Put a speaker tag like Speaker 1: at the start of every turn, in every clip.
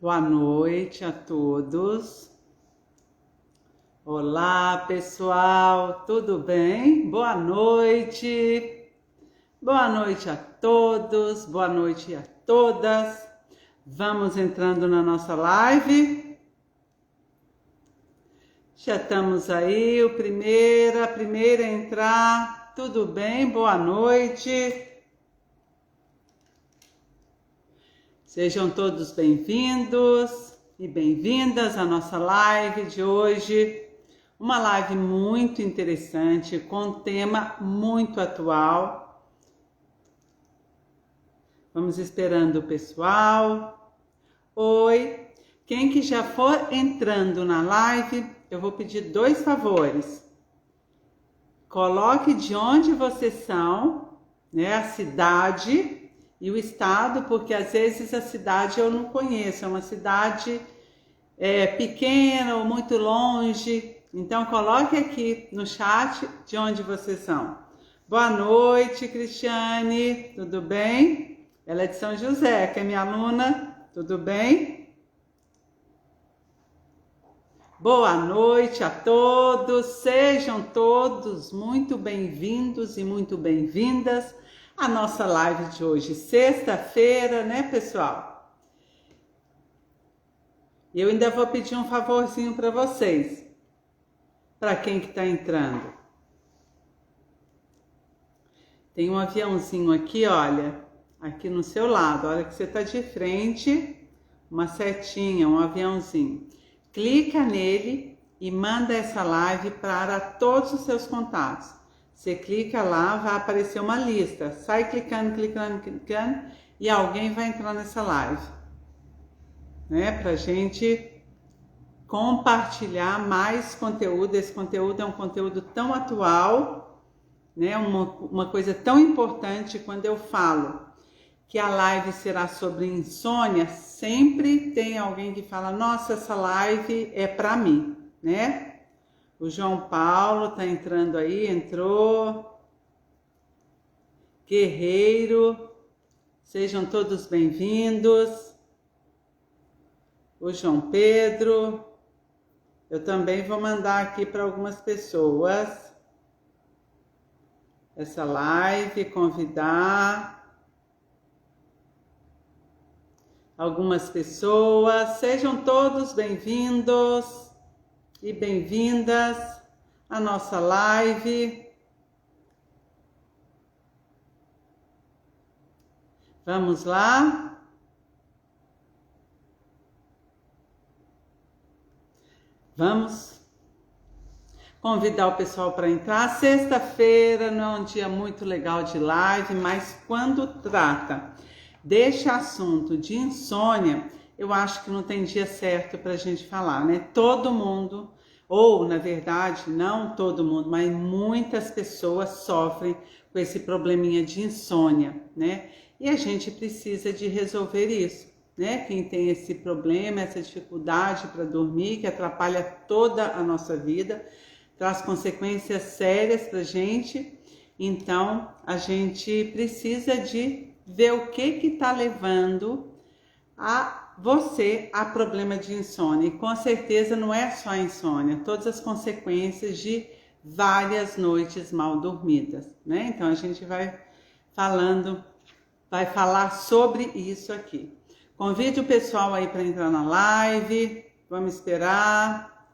Speaker 1: Boa noite a todos. Olá, pessoal, tudo bem? Boa noite. Boa noite a todos, boa noite a todas. Vamos entrando na nossa live. Já estamos aí, a primeira a entrar. Tudo bem? Boa noite. Sejam todos bem-vindos e bem-vindas à nossa live de hoje. Uma live muito interessante, com um tema muito atual. Vamos esperando o pessoal. Oi! Quem que já for entrando na live, eu vou pedir 2 favores. Coloque de onde vocês são, né? A cidade e o estado, porque às vezes a cidade eu não conheço, é uma cidade pequena ou muito longe. Então coloque aqui no chat de onde vocês são. Boa noite, Cristiane, tudo bem? Ela é de São José, que é minha aluna, tudo bem? Boa noite a todos, sejam todos muito bem-vindos e muito bem-vindas à nossa live de hoje, sexta-feira, né, pessoal? Eu ainda vou pedir um favorzinho para vocês, para quem que está entrando. Tem um aviãozinho aqui, olha, aqui no seu lado, olha que você está de frente, uma setinha, um aviãozinho. Clica nele e manda essa live para todos os seus contatos. Você clica lá, vai aparecer uma lista. Sai clicando e alguém vai entrar nessa live, né? Pra gente compartilhar mais conteúdo. Esse conteúdo é um conteúdo tão atual, né? Uma coisa tão importante. Quando eu falo que a live será sobre insônia, sempre tem alguém que fala: nossa, essa live é para mim, né? O João Paulo tá entrando aí, entrou. Guerreiro, sejam todos bem-vindos. O João Pedro, eu também vou mandar aqui para algumas pessoas essa live, convidar algumas pessoas. Sejam todos bem-vindos e bem-vindas à nossa live. Vamos lá? Vamos convidar o pessoal para entrar. Sexta-feira não é um dia muito legal de live, mas quando trata deste assunto de insônia, eu acho que não tem dia certo para a gente falar, né? Todo mundo, ou na verdade, não todo mundo, mas muitas pessoas sofrem com esse probleminha de insônia, né? E a gente precisa de resolver isso, né? Quem tem esse problema, essa dificuldade para dormir, que atrapalha toda a nossa vida, traz consequências sérias para a gente. Então, a gente precisa de ver o que está levando você a problema de insônia. E com certeza não é só a insônia, todas as consequências de várias noites mal dormidas, né? Então a gente vai falar sobre isso aqui. Convide o pessoal aí para entrar na live. Vamos esperar.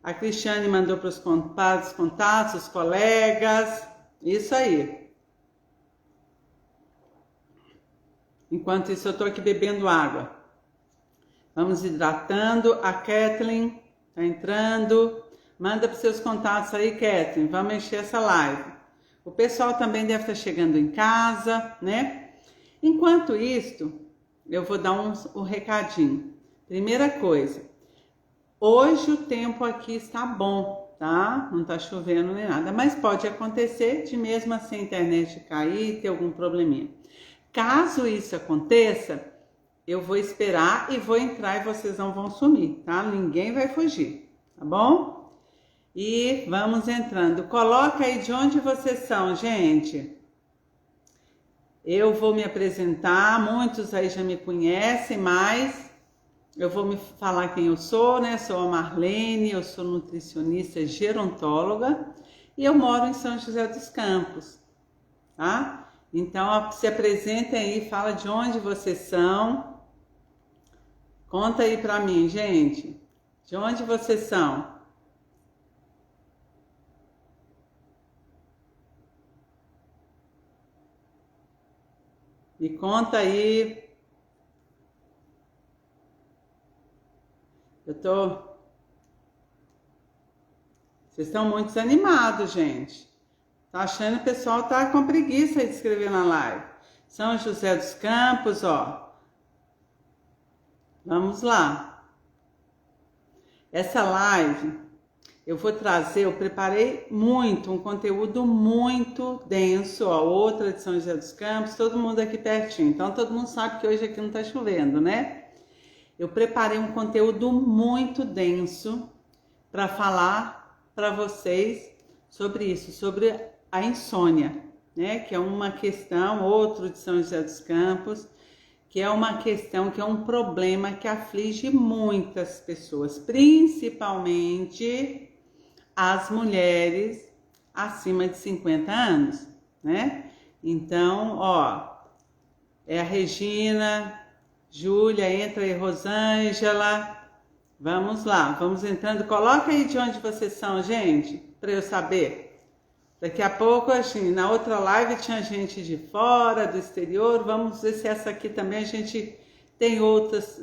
Speaker 1: A Cristiane mandou para os contatos, os colegas. Isso aí. Enquanto isso, eu estou aqui bebendo água. Vamos hidratando. A Kathleen está entrando. Manda para os seus contatos aí, Kathleen. Vamos encher essa live. O pessoal também deve estar chegando em casa, né? Enquanto isso, eu vou dar um recadinho. Primeira coisa, hoje o tempo aqui está bom, tá? Não está chovendo nem nada, mas pode acontecer de mesmo assim a internet cair, ter algum probleminha. Caso isso aconteça, eu vou esperar e vou entrar e vocês não vão sumir, tá? Ninguém vai fugir, tá bom? E vamos entrando. Coloca aí de onde vocês são, gente. Eu vou me apresentar, muitos aí já me conhecem, mas eu vou me falar quem eu sou, né? Sou a Marlene, eu sou nutricionista gerontóloga e eu moro em São José dos Campos, tá? Então, se apresentem aí, fala de onde vocês são. Conta aí pra mim, gente. De onde vocês são? Me conta aí. Vocês estão muito desanimados, gente. Tá achando que o pessoal tá com preguiça de escrever na live. São José dos Campos, ó. Vamos lá. Essa live eu vou trazer, eu preparei muito, um conteúdo muito denso, ó. Outra de São José dos Campos, todo mundo aqui pertinho. Então todo mundo sabe que hoje aqui não tá chovendo, né? Eu preparei um conteúdo muito denso para falar para vocês sobre isso, sobre a insônia, né? Que é uma questão, outro de São José dos Campos, que é uma questão, que é um problema que aflige muitas pessoas, principalmente as mulheres acima de 50 anos, né? Então, ó, é a Regina, Júlia, entra aí, Rosângela. Vamos lá, vamos entrando. Coloca aí de onde vocês são, gente, para eu saber. Daqui a pouco, assim, na outra live tinha gente de fora, do exterior. Vamos ver se essa aqui também a gente tem outras,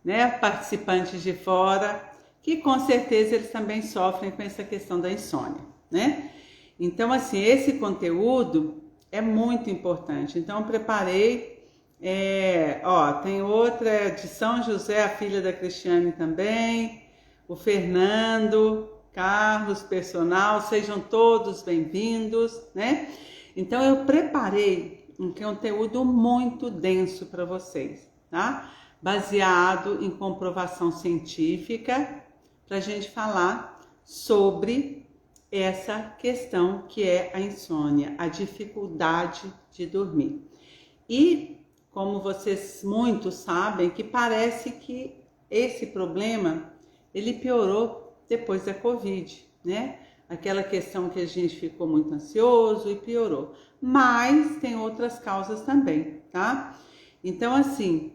Speaker 1: né, participantes de fora, que com certeza eles também sofrem com essa questão da insônia, né? Então, assim, esse conteúdo é muito importante. Então, eu preparei. Ó, tem outra de São José, a filha da Cristiane também, o Fernando, Carlos, personal, sejam todos bem-vindos, né? Então eu preparei um conteúdo muito denso para vocês, tá? Baseado em comprovação científica, para a gente falar sobre essa questão que é a insônia, a dificuldade de dormir. E como vocês muitos sabem, que parece que esse problema, ele piorou depois da Covid, né? Aquela questão que a gente ficou muito ansioso e piorou. Mas tem outras causas também, tá? Então, assim,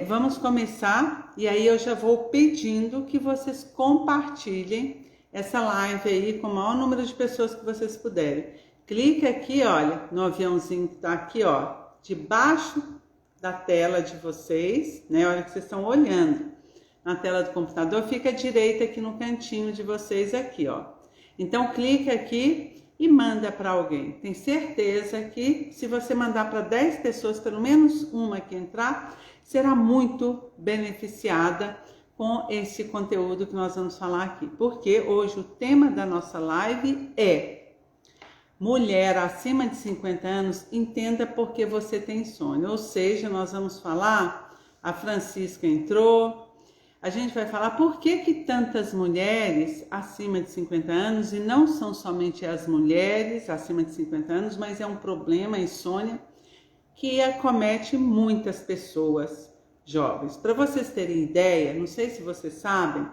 Speaker 1: vamos começar e aí eu já vou pedindo que vocês compartilhem essa live aí com o maior número de pessoas que vocês puderem. Clica aqui, olha, no aviãozinho que tá aqui, ó, debaixo da tela de vocês, né? A hora que vocês estão olhando na tela do computador, fica à direita aqui no cantinho de vocês aqui, ó. Então clica aqui e manda para alguém. Tem certeza que se você mandar para 10 pessoas, pelo menos uma que entrar, será muito beneficiada com esse conteúdo que nós vamos falar aqui. Porque hoje o tema da nossa live é: mulher acima de 50 anos, entenda por que você tem insônia. Ou seja, nós vamos falar, a Francisca entrou, a gente vai falar por que tantas mulheres acima de 50 anos, e não são somente as mulheres acima de 50 anos, mas é um problema, a insônia, que acomete muitas pessoas jovens. Para vocês terem ideia, não sei se vocês sabem,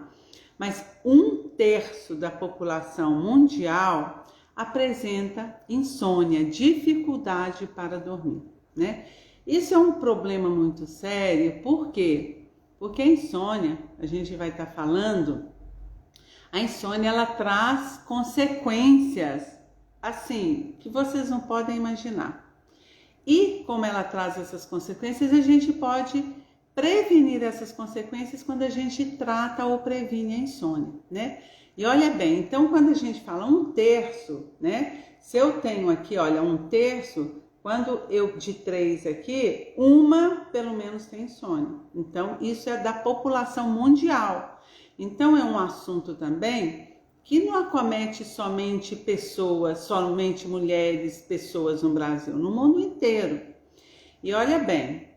Speaker 1: mas 1/3 da população mundial apresenta insônia, dificuldade para dormir, né? Isso é um problema muito sério, por quê? Porque a insônia, a gente vai estar falando, a insônia ela traz consequências, assim, que vocês não podem imaginar. E como ela traz essas consequências, a gente pode prevenir essas consequências quando a gente trata ou previne a insônia, né? E olha bem, então quando a gente fala 1/3, né? Se eu tenho aqui, olha, 1/3, quando eu de 3 aqui, uma pelo menos tem insônia. Então isso é da população mundial. Então é um assunto também que não acomete somente pessoas, somente mulheres, pessoas no Brasil, no mundo inteiro. E olha bem,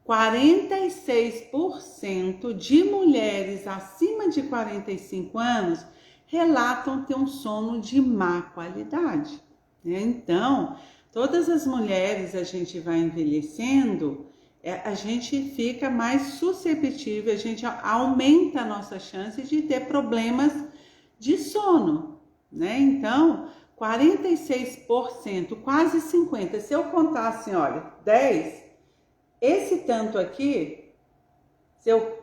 Speaker 1: 46% de mulheres acima de 45 anos relatam ter um sono de má qualidade, né? Então, todas as mulheres, a gente vai envelhecendo a gente fica mais susceptível, a gente aumenta a nossa chance de ter problemas de sono, né? Então, 46%, quase 50%. Se eu contar assim, olha, 10, esse tanto aqui,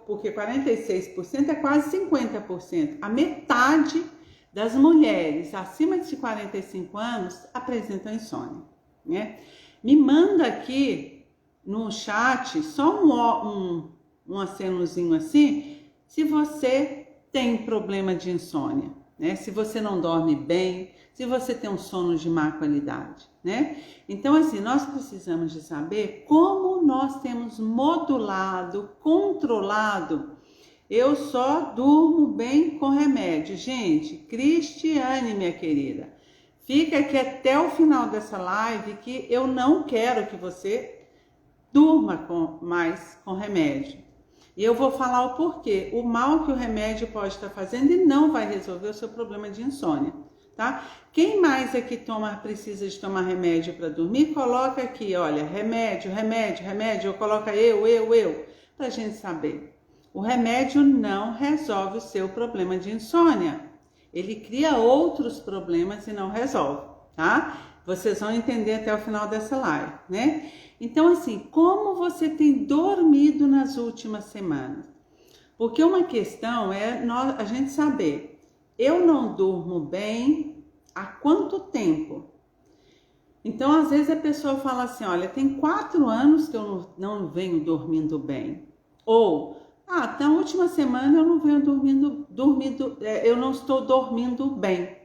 Speaker 1: porque 46% é quase 50%. A metade das mulheres acima de 45 anos apresentam insônia, né? Me manda aqui no chat só um acenozinho assim, se você tem problema de insônia, né? Se você não dorme bem, se você tem um sono de má qualidade, né? Então, assim, nós precisamos de saber como nós temos modulado, controlado. Eu só durmo bem com remédio. Gente, Cristiane, minha querida, fica aqui até o final dessa live que eu não quero que você durma mais com remédio. E eu vou falar o porquê, o mal que o remédio pode estar fazendo e não vai resolver o seu problema de insônia, tá? Quem mais aqui precisa de tomar remédio para dormir, coloca aqui, olha, remédio, ou coloca eu, pra gente saber. O remédio não resolve o seu problema de insônia. Ele cria outros problemas e não resolve, tá? Vocês vão entender até o final dessa live, né? Então, assim, como você tem dormido nas últimas semanas? Porque uma questão é a gente saber, eu não durmo bem há quanto tempo? Então, às vezes a pessoa fala assim, olha, tem 4 anos que eu não venho dormindo bem. Ou, na última semana eu não venho eu não estou dormindo bem.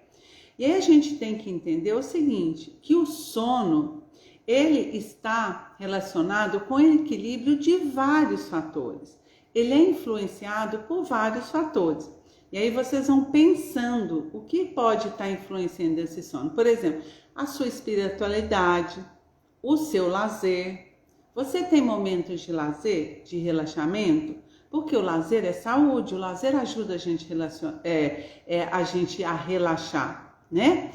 Speaker 1: E aí a gente tem que entender o seguinte, que o sono, ele está relacionado com o equilíbrio de vários fatores. Ele é influenciado por vários fatores. E aí vocês vão pensando o que pode estar influenciando esse sono. Por exemplo, a sua espiritualidade, o seu lazer. Você tem momentos de lazer, de relaxamento? Porque o lazer é saúde, o lazer ajuda a gente a relaxar, né?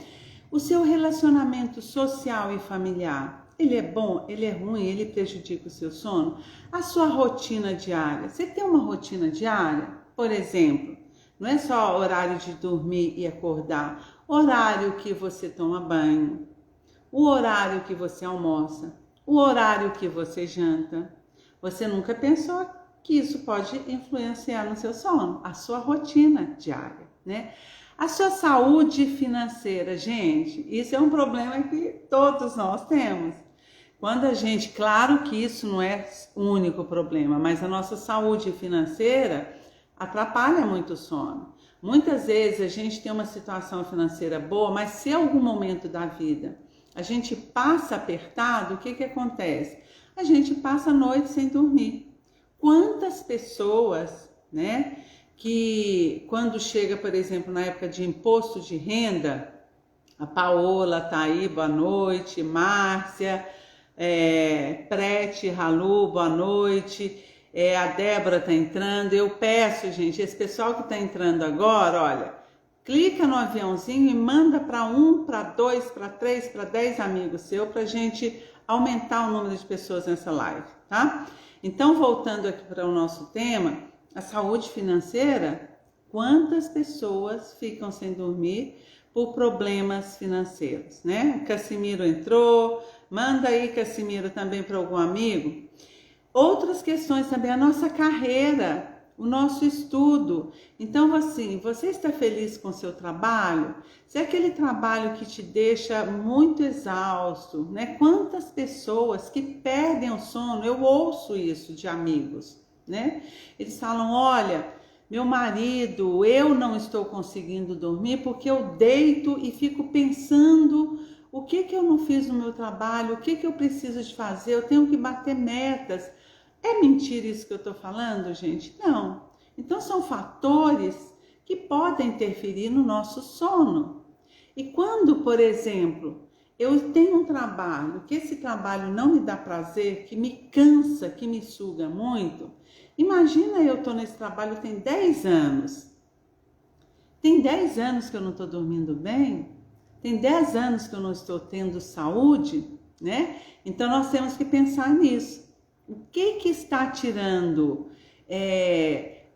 Speaker 1: O seu relacionamento social e familiar, ele é bom, ele é ruim, ele prejudica o seu sono? A sua rotina diária, você tem uma rotina diária? Por exemplo, não é só horário de dormir e acordar, horário que você toma banho, o horário que você almoça, o horário que você janta. Você nunca pensou que isso pode influenciar no seu sono, a sua rotina diária, né? A sua saúde financeira, gente, isso é um problema que todos nós temos. Quando a gente, claro que isso não é o único problema, mas a nossa saúde financeira atrapalha muito o sono. Muitas vezes a gente tem uma situação financeira boa, mas se em algum momento da vida a gente passa apertado, o que acontece? A gente passa a noite sem dormir. Quantas pessoas, né, que quando chega, por exemplo, na época de imposto de renda, a Paola tá aí, boa noite, Márcia, Prete, Ralu, boa noite, a Débora tá entrando. Eu peço, gente, esse pessoal que tá entrando agora, olha, clica no aviãozinho e manda para 1, para 2, para 3, para 10 amigos seus, pra gente aumentar o número de pessoas nessa live, tá? Então, voltando aqui para o nosso tema, a saúde financeira, quantas pessoas ficam sem dormir por problemas financeiros, né? O Cassimiro entrou, manda aí, Cassimiro, também para algum amigo. Outras questões também, a nossa carreira, o nosso estudo. Então, assim, você está feliz com o seu trabalho? Se é aquele trabalho que te deixa muito exausto, né? Quantas pessoas que perdem o sono, eu ouço isso de amigos, né? Eles falam, olha, meu marido, eu não estou conseguindo dormir porque eu deito e fico pensando o que eu não fiz no meu trabalho, o que eu preciso de fazer, eu tenho que bater metas. É mentira isso que eu estou falando, gente? Não. Então, são fatores que podem interferir no nosso sono. E quando, por exemplo, eu tenho um trabalho, que esse trabalho não me dá prazer, que me cansa, que me suga muito, imagina eu estou nesse trabalho tem 10 anos. Tem 10 anos que eu não estou dormindo bem? Tem 10 anos que eu não estou tendo saúde, né? Então, nós temos que pensar nisso. O que está tirando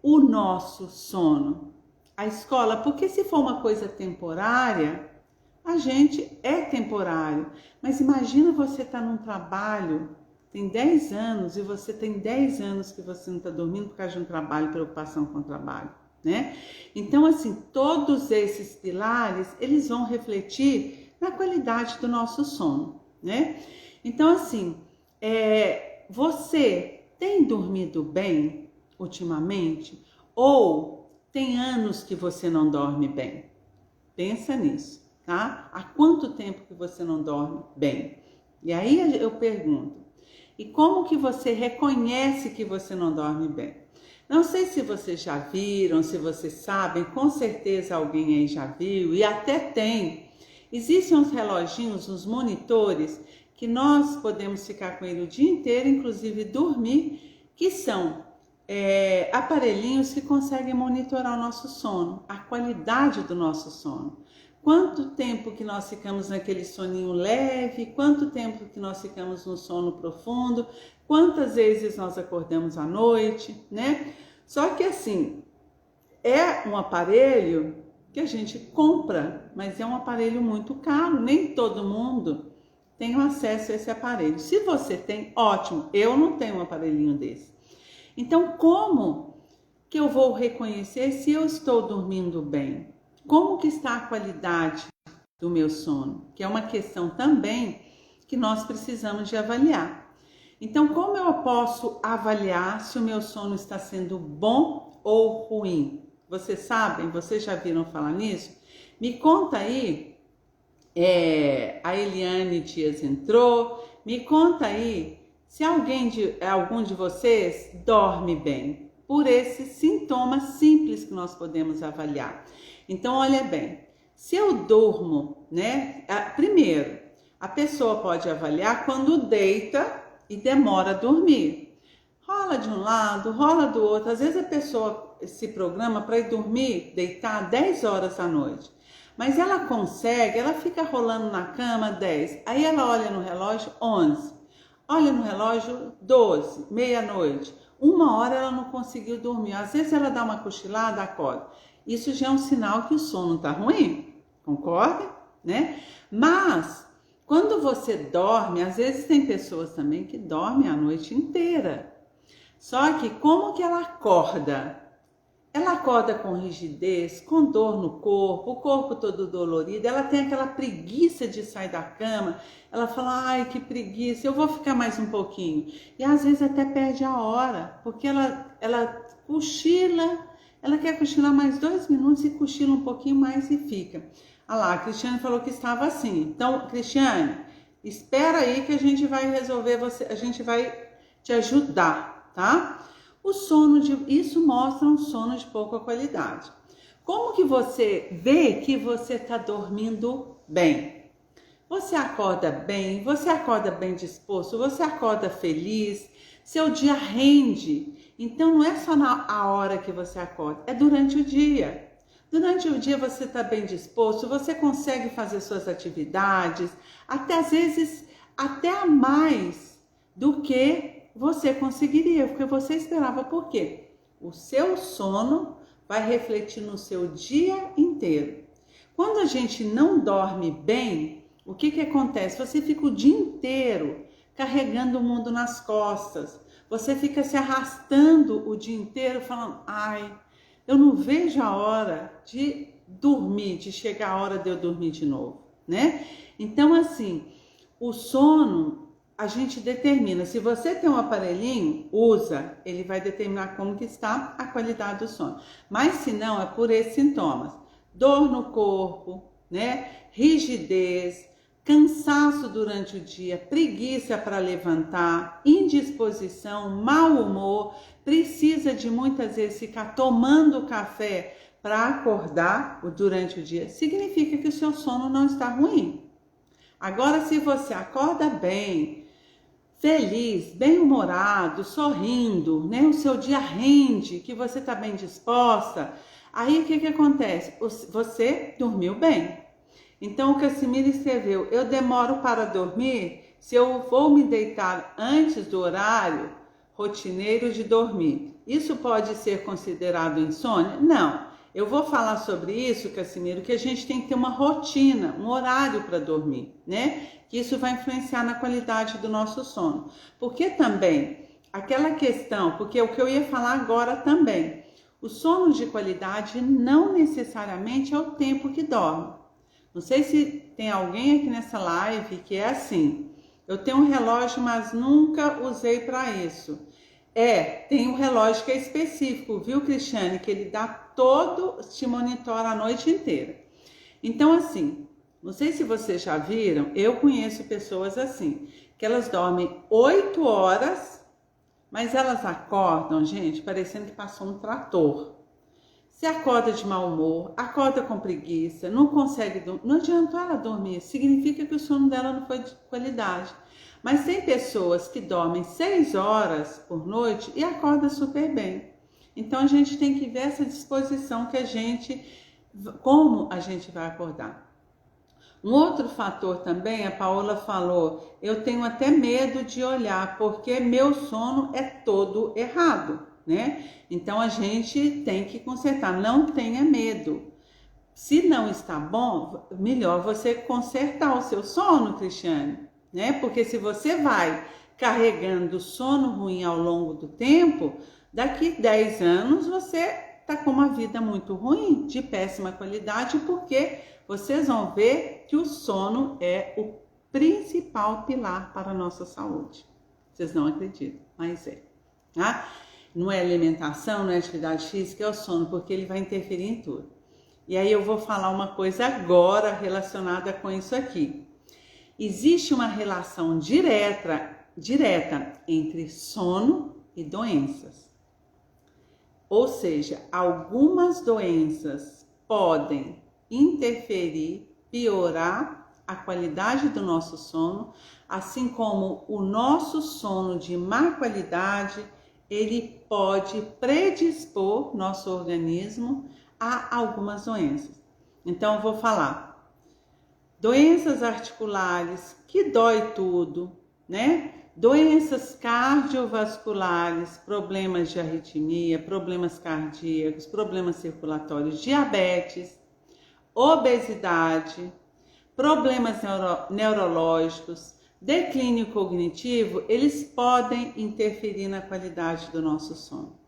Speaker 1: o nosso sono? A escola, porque se for uma coisa temporária, a gente é temporário. Mas imagina você estar num trabalho, tem 10 anos e você tem 10 anos que você não está dormindo por causa de um trabalho, preocupação com o trabalho, né? Então, assim, todos esses pilares, eles vão refletir na qualidade do nosso sono, né? Então, assim, você tem dormido bem ultimamente? Ou tem anos que você não dorme bem? Pensa nisso, tá? Há quanto tempo que você não dorme bem? E aí eu pergunto, e como que você reconhece que você não dorme bem? Não sei se vocês já viram, se vocês sabem, com certeza alguém aí já viu, e até tem. Existem uns reloginhos, uns monitores, que nós podemos ficar com ele o dia inteiro, inclusive dormir, que são aparelhinhos que conseguem monitorar o nosso sono, a qualidade do nosso sono. Quanto tempo que nós ficamos naquele soninho leve, quanto tempo que nós ficamos no sono profundo, quantas vezes nós acordamos à noite, né? Só que assim, é um aparelho que a gente compra, mas é um aparelho muito caro, nem todo mundo tem acesso a esse aparelho. Se você tem, ótimo, eu não tenho um aparelhinho desse. Então, como que eu vou reconhecer se eu estou dormindo bem? Como que está a qualidade do meu sono? Que é uma questão também que nós precisamos de avaliar. Então, como eu posso avaliar se o meu sono está sendo bom ou ruim? Vocês sabem? Vocês já viram falar nisso? Me conta aí, a Eliane Dias entrou, me conta aí se algum de vocês dorme bem, por esses sintomas simples que nós podemos avaliar. Então, olha bem, se eu durmo, né? Primeiro, a pessoa pode avaliar quando deita e demora a dormir. Rola de um lado, rola do outro. Às vezes a pessoa se programa para ir dormir, deitar 10 horas da noite. Mas ela consegue, ela fica rolando na cama 10. Aí ela olha no relógio 11. Olha no relógio 12, meia-noite. 1 hora ela não conseguiu dormir. Às vezes ela dá uma cochilada, acorda. Isso já é um sinal que o sono tá ruim. Concorda? Né? Mas quando você dorme, às vezes tem pessoas também que dormem a noite inteira. Só que como que ela acorda? Ela acorda com rigidez, com dor no corpo, o corpo todo dolorido, ela tem aquela preguiça de sair da cama, ela fala, ai que preguiça, eu vou ficar mais um pouquinho. E às vezes até perde a hora, porque ela cochila, ela quer cochilar mais 2 minutos e cochila um pouquinho mais e fica. Ah lá, a Cristiane falou que estava assim. Então, Cristiane, espera aí que a gente vai resolver você, a gente vai te ajudar, tá? Isso mostra um sono de pouca qualidade. Como que você vê que você está dormindo bem? Você acorda bem? Você acorda bem disposto? Você acorda feliz? Seu dia rende? Então não é só na hora que você acorda, é durante o dia. Durante o dia você está bem disposto, você consegue fazer suas atividades, até às vezes até a mais do que você conseguiria, porque você esperava. Por quê? O seu sono vai refletir no seu dia inteiro. Quando a gente não dorme bem, o que acontece? Você fica o dia inteiro carregando o mundo nas costas. Você fica se arrastando o dia inteiro falando, ai, eu não vejo a hora de dormir, de chegar a hora de eu dormir de novo, né? Então, assim, o sono a gente determina. Se você tem um aparelhinho, usa, ele vai determinar como que está a qualidade do sono. Mas se não, é por esses sintomas. Dor no corpo, né? Rigidez, cansaço durante o dia, preguiça para levantar, indisposição, mau humor, precisa de muitas vezes ficar tomando café para acordar durante o dia, significa que o seu sono não está ruim. Agora, se você acorda bem, feliz, bem-humorado, sorrindo, né? O seu dia rende, que você está bem disposta, aí o que acontece? Você dormiu bem. Então, o Cassimiro escreveu, eu demoro para dormir, se eu vou me deitar antes do horário, rotineiro de dormir. Isso pode ser considerado insônia? Não. Eu vou falar sobre isso, Cassimiro, que a gente tem que ter uma rotina, um horário para dormir, né? Que isso vai influenciar na qualidade do nosso sono. Porque também, aquela questão, porque é o que eu ia falar agora também, o sono de qualidade não necessariamente é o tempo que dorme. Não sei se tem alguém aqui nessa live que é assim, eu tenho um relógio, mas nunca usei para isso. Tem um relógio que é específico, viu, Cristiane? Que ele dá te monitora a noite inteira. Então, assim, não sei se vocês já viram, eu conheço pessoas assim, que elas dormem 8 horas, mas elas acordam, gente, parecendo que passou um trator. Se acorda de mau humor, acorda com preguiça, não consegue dormir, não adianta ela dormir, significa que o sono dela não foi de qualidade. Mas tem pessoas que dormem 6 horas por noite e acordam super bem. Então a gente tem que ver essa disposição como a gente vai acordar. Um outro fator também, a Paola falou, eu tenho até medo de olhar, porque meu sono é todo errado, né? Então a gente tem que consertar, não tenha medo. Se não está bom, melhor você consertar o seu sono, Cristiane, né? Porque se você vai carregando sono ruim ao longo do tempo, daqui 10 anos você está com uma vida muito ruim, de péssima qualidade, porque vocês vão ver que o sono é o principal pilar para a nossa saúde. Vocês não acreditam, mas é. Tá? Não é alimentação, não é atividade física, é o sono, porque ele vai interferir em tudo. E aí eu vou falar uma coisa agora relacionada com isso aqui. Existe uma relação direta entre sono e doenças. Ou seja, algumas doenças podem interferir, piorar a qualidade do nosso sono, assim como o nosso sono de má qualidade, ele pode predispor nosso organismo a algumas doenças. Então eu vou falar doenças articulares, que dói tudo, né? Doenças cardiovasculares, problemas de arritmia, problemas cardíacos, problemas circulatórios, diabetes, obesidade, problemas neurológicos, declínio cognitivo, eles podem interferir na qualidade do nosso sono.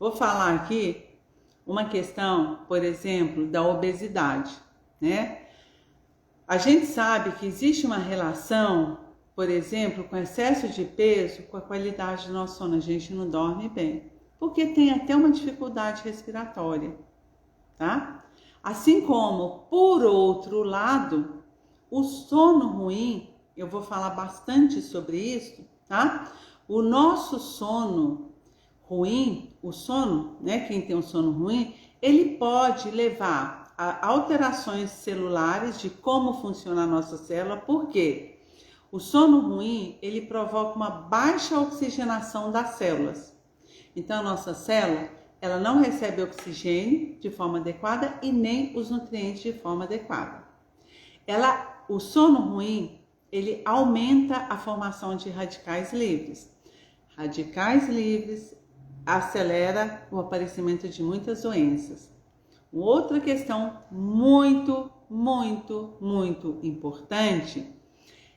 Speaker 1: Vou falar aqui uma questão, por exemplo, da obesidade, né? A gente sabe que existe uma relação, por exemplo, com excesso de peso, com a qualidade do nosso sono. A gente não dorme bem, porque tem até uma dificuldade respiratória, tá? Assim como, por outro lado, o sono ruim, eu vou falar bastante sobre isso, tá? O nosso sono ruim, o sono, né? Quem tem um sono ruim, ele pode levar a alterações celulares de como funciona a nossa célula, porque o sono ruim, ele provoca uma baixa oxigenação das células. Então, a nossa célula, ela não recebe oxigênio de forma adequada e nem os nutrientes de forma adequada. O sono ruim, ele aumenta a formação de radicais livres. Radicais livres acelera o aparecimento de muitas doenças. Outra questão muito importante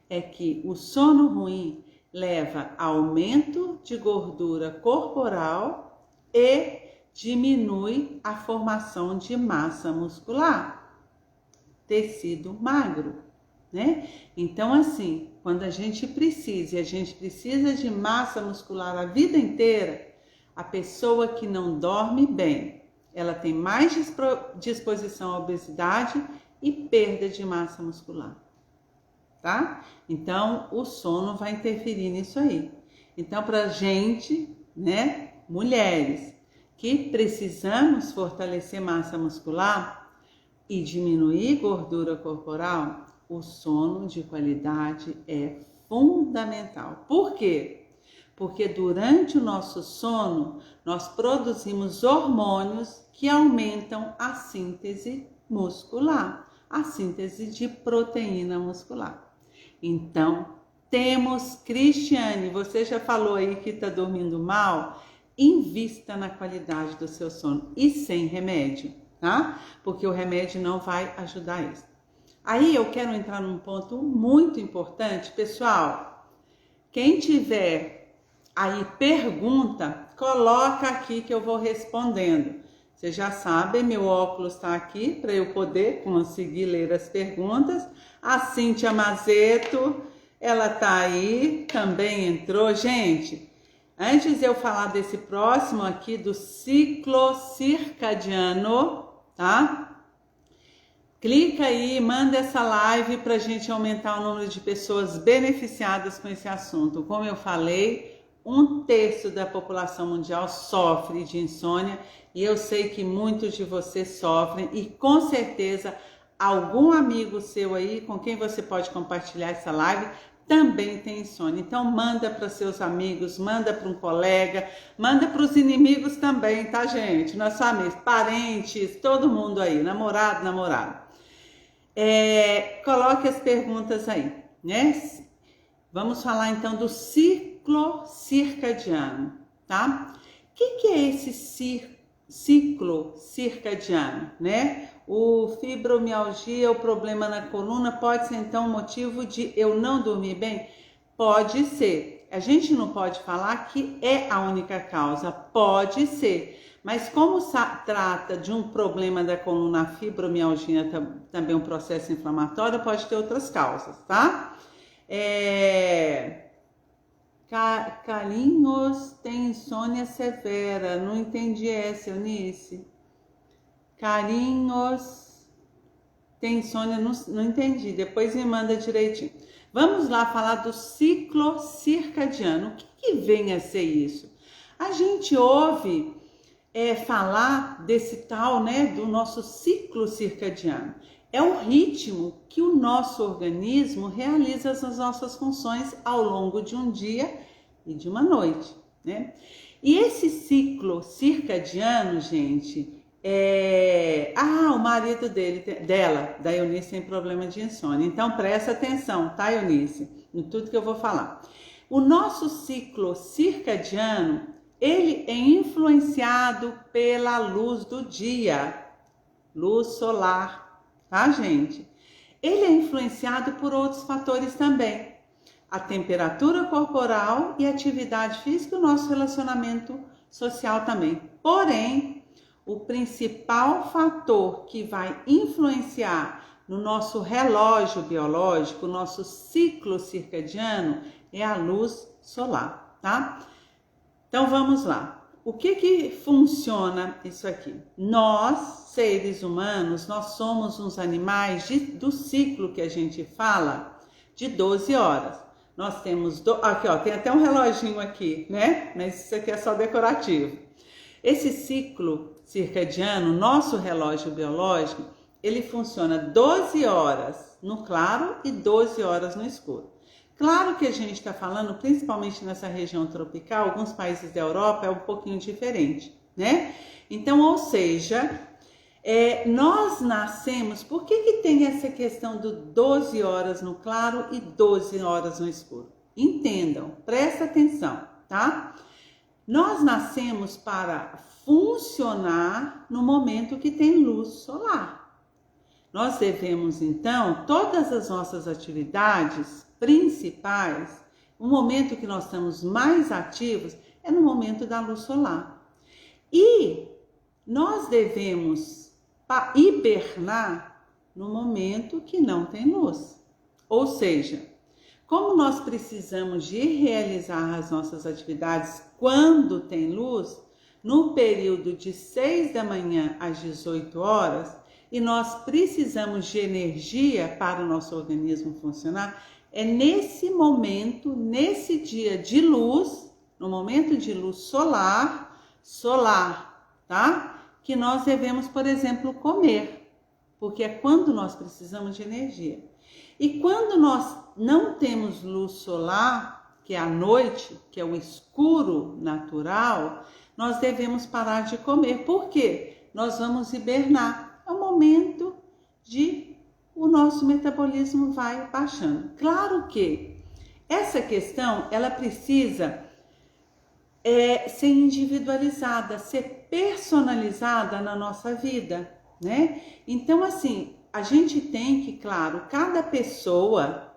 Speaker 1: é que o sono ruim leva a aumento de gordura corporal e diminui a formação de massa muscular, tecido magro, né? Então, assim, quando a gente precisa de massa muscular a vida inteira, a pessoa que não dorme bem, ela tem mais disposição à obesidade e perda de massa muscular, tá? Então, o sono vai interferir nisso aí. Então, pra gente, né, mulheres, que precisamos fortalecer massa muscular e diminuir gordura corporal, o sono de qualidade é fundamental. Por quê? Porque durante o nosso sono, nós produzimos hormônios que aumentam a síntese muscular, a síntese de proteína muscular. Então, Temos, Cristiane, você já falou aí que está dormindo mal? Invista na qualidade do seu sono e sem remédio, tá? Porque o remédio não vai ajudar isso. Aí eu quero entrar num ponto muito importante, pessoal. Quem tiver aí pergunta, coloca aqui que eu vou respondendo. Vocês já sabem, meu óculos está aqui para eu poder conseguir ler as perguntas. A Cíntia Mazeto, ela tá aí, também entrou. Gente, antes de eu falar desse próximo aqui, do ciclo circadiano, tá? Clica aí, manda essa live para a gente aumentar o número de pessoas beneficiadas com esse assunto. Como eu falei, 1/3 da população mundial sofre de insônia e eu sei que muitos de vocês sofrem e com certeza algum amigo seu aí com quem você pode compartilhar essa live também tem insônia. Então manda para seus amigos, manda para um colega, manda para os inimigos também, tá, gente? Nossos amigos, parentes, todo mundo aí, namorado. Coloque as perguntas aí, né? Vamos falar então do ciclo circadiano, tá? O que é esse ciclo circadiano, né? O fibromialgia, o problema na coluna, pode ser então motivo de eu não dormir bem? Pode ser. A gente não pode falar que é a única causa, pode ser. Mas como trata de um problema da coluna, a fibromialgia, também um processo inflamatório, pode ter outras causas, tá? Carlinhos tem insônia severa. Não entendi essa, Eunice. Carlinhos tem insônia, não entendi. Depois me manda direitinho. Vamos lá falar do ciclo circadiano. O que vem a ser isso? A gente ouve falar desse tal, né, do nosso ciclo circadiano. É o ritmo que o nosso organismo realiza as nossas funções ao longo de um dia e de uma noite, né? E esse ciclo circadiano, gente, o marido dela, da Eunice, tem problema de insônia. Então presta atenção, tá, Eunice, em tudo que eu vou falar. O nosso ciclo circadiano, ele é influenciado pela luz do dia, luz solar, tá, gente? Ele é influenciado por outros fatores também. A temperatura corporal e a atividade física, o nosso relacionamento social também. Porém, o principal fator que vai influenciar no nosso relógio biológico, o nosso ciclo circadiano, é a luz solar, tá? Então vamos lá. O que funciona isso aqui? Nós, seres humanos, nós somos uns animais do ciclo que a gente fala de 12 horas. Nós temos, aqui ó, tem até um reloginho aqui, né? Mas isso aqui é só decorativo. Esse ciclo circadiano, nosso relógio biológico, ele funciona 12 horas no claro e 12 horas no escuro. Claro que a gente está falando, principalmente nessa região tropical, alguns países da Europa é um pouquinho diferente, né? Então, ou seja, nós nascemos, por que tem essa questão do 12 horas no claro e 12 horas no escuro? Entendam, presta atenção, tá? Nós nascemos para funcionar no momento que tem luz solar. Nós devemos, então, todas as nossas atividades principais, o momento que nós estamos mais ativos é no momento da luz solar. E nós devemos hibernar no momento que não tem luz. Ou seja, como nós precisamos de realizar as nossas atividades quando tem luz, no período de 6 da manhã às 18 horas, e nós precisamos de energia para o nosso organismo funcionar, é nesse momento, nesse dia de luz, no momento de luz solar, tá? Que nós devemos, por exemplo, comer, porque é quando nós precisamos de energia. E quando nós não temos luz solar, que é a noite, que é o escuro natural, nós devemos parar de comer. Por quê? Nós vamos hibernar. É o momento de o nosso metabolismo vai baixando. Claro que Essa questão, ela precisa ser individualizada, ser personalizada na nossa vida, né? Então, assim, a gente tem que, claro, cada pessoa,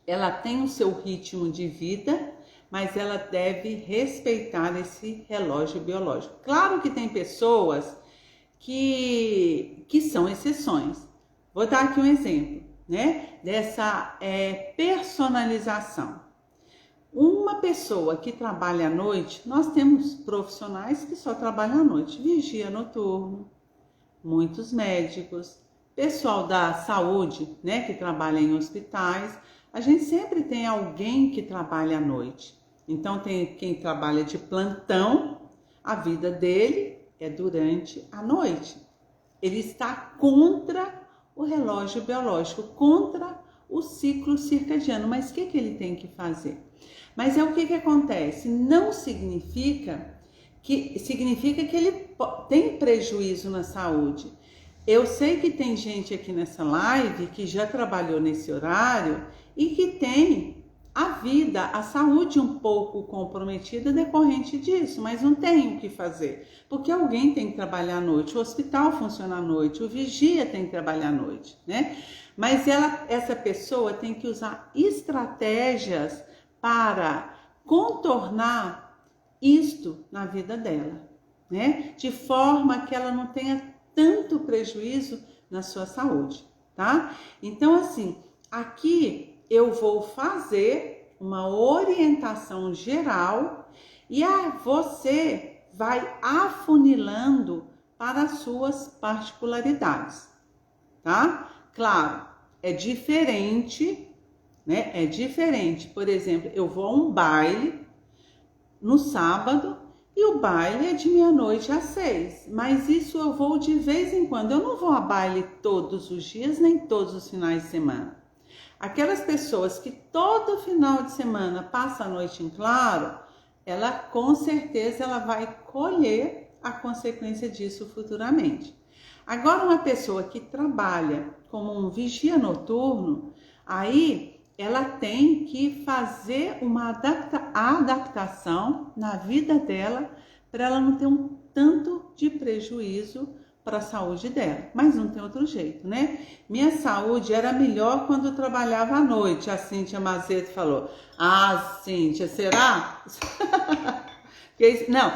Speaker 1: ela tem o seu ritmo de vida, mas ela deve respeitar esse relógio biológico. Claro que tem pessoas que são exceções. Vou dar aqui um exemplo, né? Dessa personalização. Uma pessoa que trabalha à noite, nós temos profissionais que só trabalham à noite, vigia noturno, muitos médicos, pessoal da saúde, né, que trabalha em hospitais. A gente sempre tem alguém que trabalha à noite. Então tem quem trabalha de plantão, a vida dele é durante a noite. Ele está contra o relógio biológico, contra o ciclo circadiano. Mas o que ele tem que fazer? Mas o que acontece? Não significa que ele tem prejuízo na saúde. Eu sei que tem gente aqui nessa live que já trabalhou nesse horário e que tem a vida, a saúde um pouco comprometida decorrente disso, mas não tem o que fazer, porque alguém tem que trabalhar à noite, o hospital funciona à noite, o vigia tem que trabalhar à noite, né? Mas essa pessoa tem que usar estratégias para contornar isto na vida dela, né? De forma que ela não tenha tanto prejuízo na sua saúde, tá? Então, assim, aqui eu vou fazer uma orientação geral e você vai afunilando para as suas particularidades, tá? Claro, é diferente, né? É diferente. Por exemplo, eu vou a um baile no sábado e o baile é de meia-noite às 6, mas isso eu vou de vez em quando. Eu não vou a baile todos os dias, nem todos os finais de semana. Aquelas pessoas que todo final de semana passa a noite em claro, ela com certeza ela vai colher a consequência disso futuramente. Agora, uma pessoa que trabalha como um vigia noturno, aí ela tem que fazer uma adaptação na vida dela para ela não ter um tanto de prejuízo para a saúde dela. Mas não tem outro jeito, né? Minha saúde era melhor quando eu trabalhava à noite, a Cíntia Mazeto falou. Ah, Cíntia, será? Não,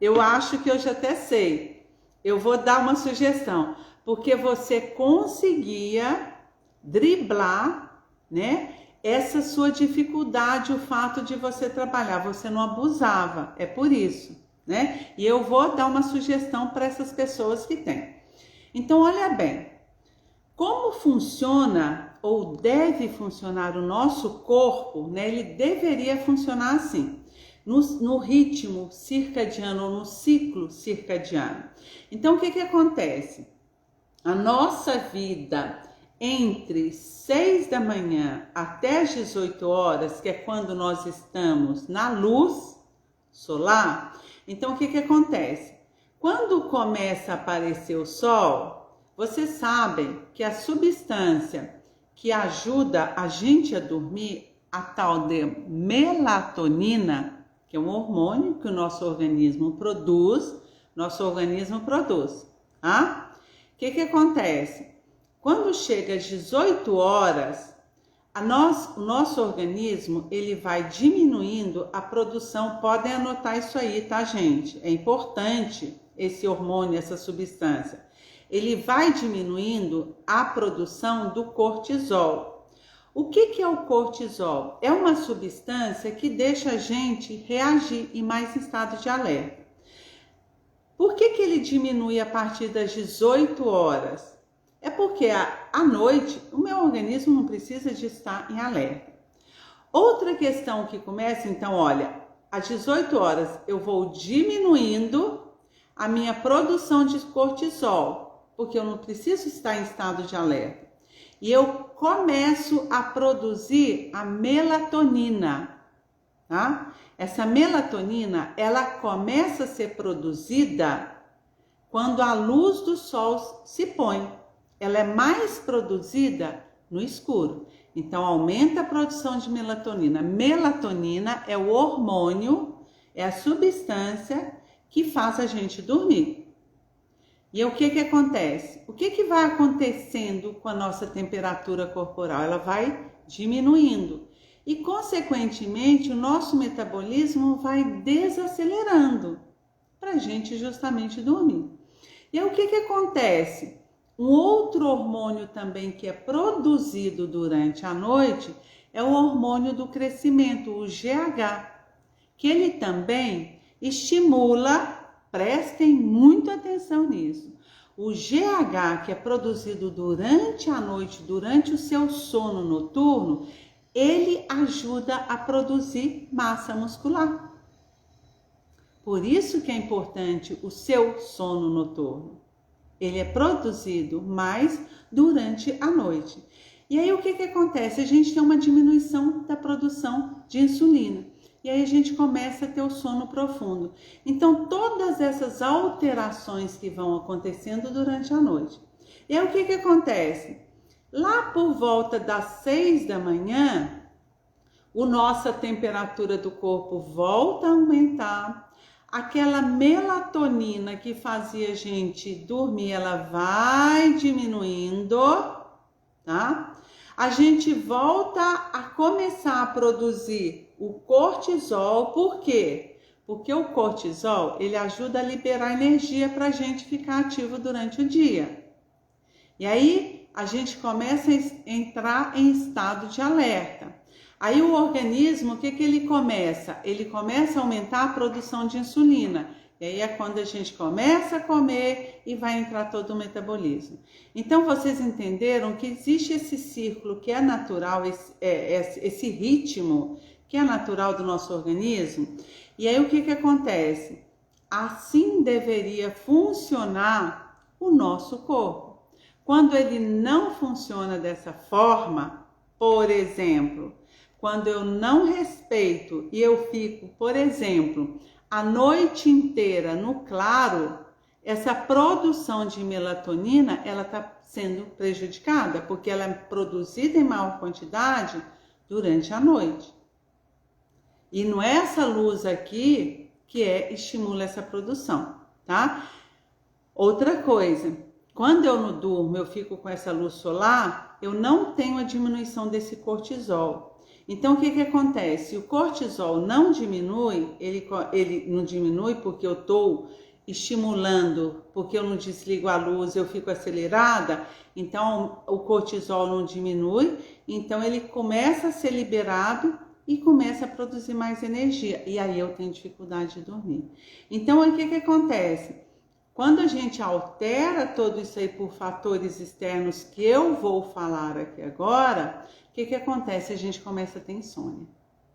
Speaker 1: eu acho que eu já até sei. Eu vou dar uma sugestão, porque você conseguia driblar, né, essa sua dificuldade, o fato de você trabalhar, você não abusava, é por isso, né? E eu vou dar uma sugestão para essas pessoas que têm. Então, olha bem, como funciona ou deve funcionar o nosso corpo, né? Ele deveria funcionar assim. No ritmo circadiano ou no ciclo circadiano. Então, o que acontece? A nossa vida entre 6 da manhã até as 18 horas, que é quando nós estamos na luz solar, então o que acontece? Quando começa a aparecer o sol, vocês sabem que a substância que ajuda a gente a dormir, a tal de melatonina, que é um hormônio que o nosso organismo produz, tá? O que acontece? Quando chega às 18 horas, o nosso organismo, ele vai diminuindo a produção, podem anotar isso aí, tá, gente? É importante esse hormônio, essa substância. Ele vai diminuindo a produção do cortisol. O que é o cortisol? É uma substância que deixa a gente reagir e mais em estado de alerta. Por que ele diminui a partir das 18 horas? É porque à noite o meu organismo não precisa de estar em alerta. Outra questão que começa, então, olha, às 18 horas eu vou diminuindo a minha produção de cortisol, porque eu não preciso estar em estado de alerta. E eu começo a produzir a melatonina, tá? Essa melatonina, ela começa a ser produzida quando a luz do sol se põe. Ela é mais produzida no escuro. Então aumenta a produção de melatonina. Melatonina é o hormônio, é a substância que faz a gente dormir. E o que acontece? O que vai acontecendo com a nossa temperatura corporal? Ela vai diminuindo. E, consequentemente, o nosso metabolismo vai desacelerando para a gente justamente dormir. E aí, o que acontece? Um outro hormônio também que é produzido durante a noite é o hormônio do crescimento, o GH, que ele também estimula, prestem muita atenção nisso, o GH que é produzido durante a noite, durante o seu sono noturno, ele ajuda a produzir massa muscular. Por isso que é importante o seu sono noturno. Ele é produzido mais durante a noite. E aí o que acontece? A gente tem uma diminuição da produção de insulina. E aí a gente começa a ter o sono profundo. Então todas essas alterações que vão acontecendo durante a noite. E aí o que acontece? Lá por volta das 6 da manhã, nossa temperatura do corpo volta a aumentar. Aquela melatonina que fazia a gente dormir, ela vai diminuindo, tá? A gente volta a começar a produzir o cortisol, por quê? Porque o cortisol, ele ajuda a liberar energia para a gente ficar ativo durante o dia. E aí, a gente começa a entrar em estado de alerta. Aí o organismo, o que ele começa? Ele começa a aumentar a produção de insulina. E aí é quando a gente começa a comer e vai entrar todo o metabolismo. Então vocês entenderam que existe esse círculo que é natural, esse ritmo que é natural do nosso organismo. E aí o que acontece? Assim deveria funcionar o nosso corpo. Quando ele não funciona dessa forma, por exemplo, quando eu não respeito e eu fico, por exemplo, a noite inteira no claro, essa produção de melatonina, ela está sendo prejudicada, porque ela é produzida em maior quantidade durante a noite. E não é essa luz aqui que estimula essa produção, tá? Outra coisa, quando eu não durmo, eu fico com essa luz solar, eu não tenho a diminuição desse cortisol. Então, o que acontece? O cortisol não diminui, ele não diminui porque eu estou estimulando, porque eu não desligo a luz, eu fico acelerada, então o cortisol não diminui, então ele começa a ser liberado e começa a produzir mais energia, e aí eu tenho dificuldade de dormir. Então, o que acontece? Quando a gente altera tudo isso aí por fatores externos que eu vou falar aqui agora, o que acontece? A gente começa a ter insônia,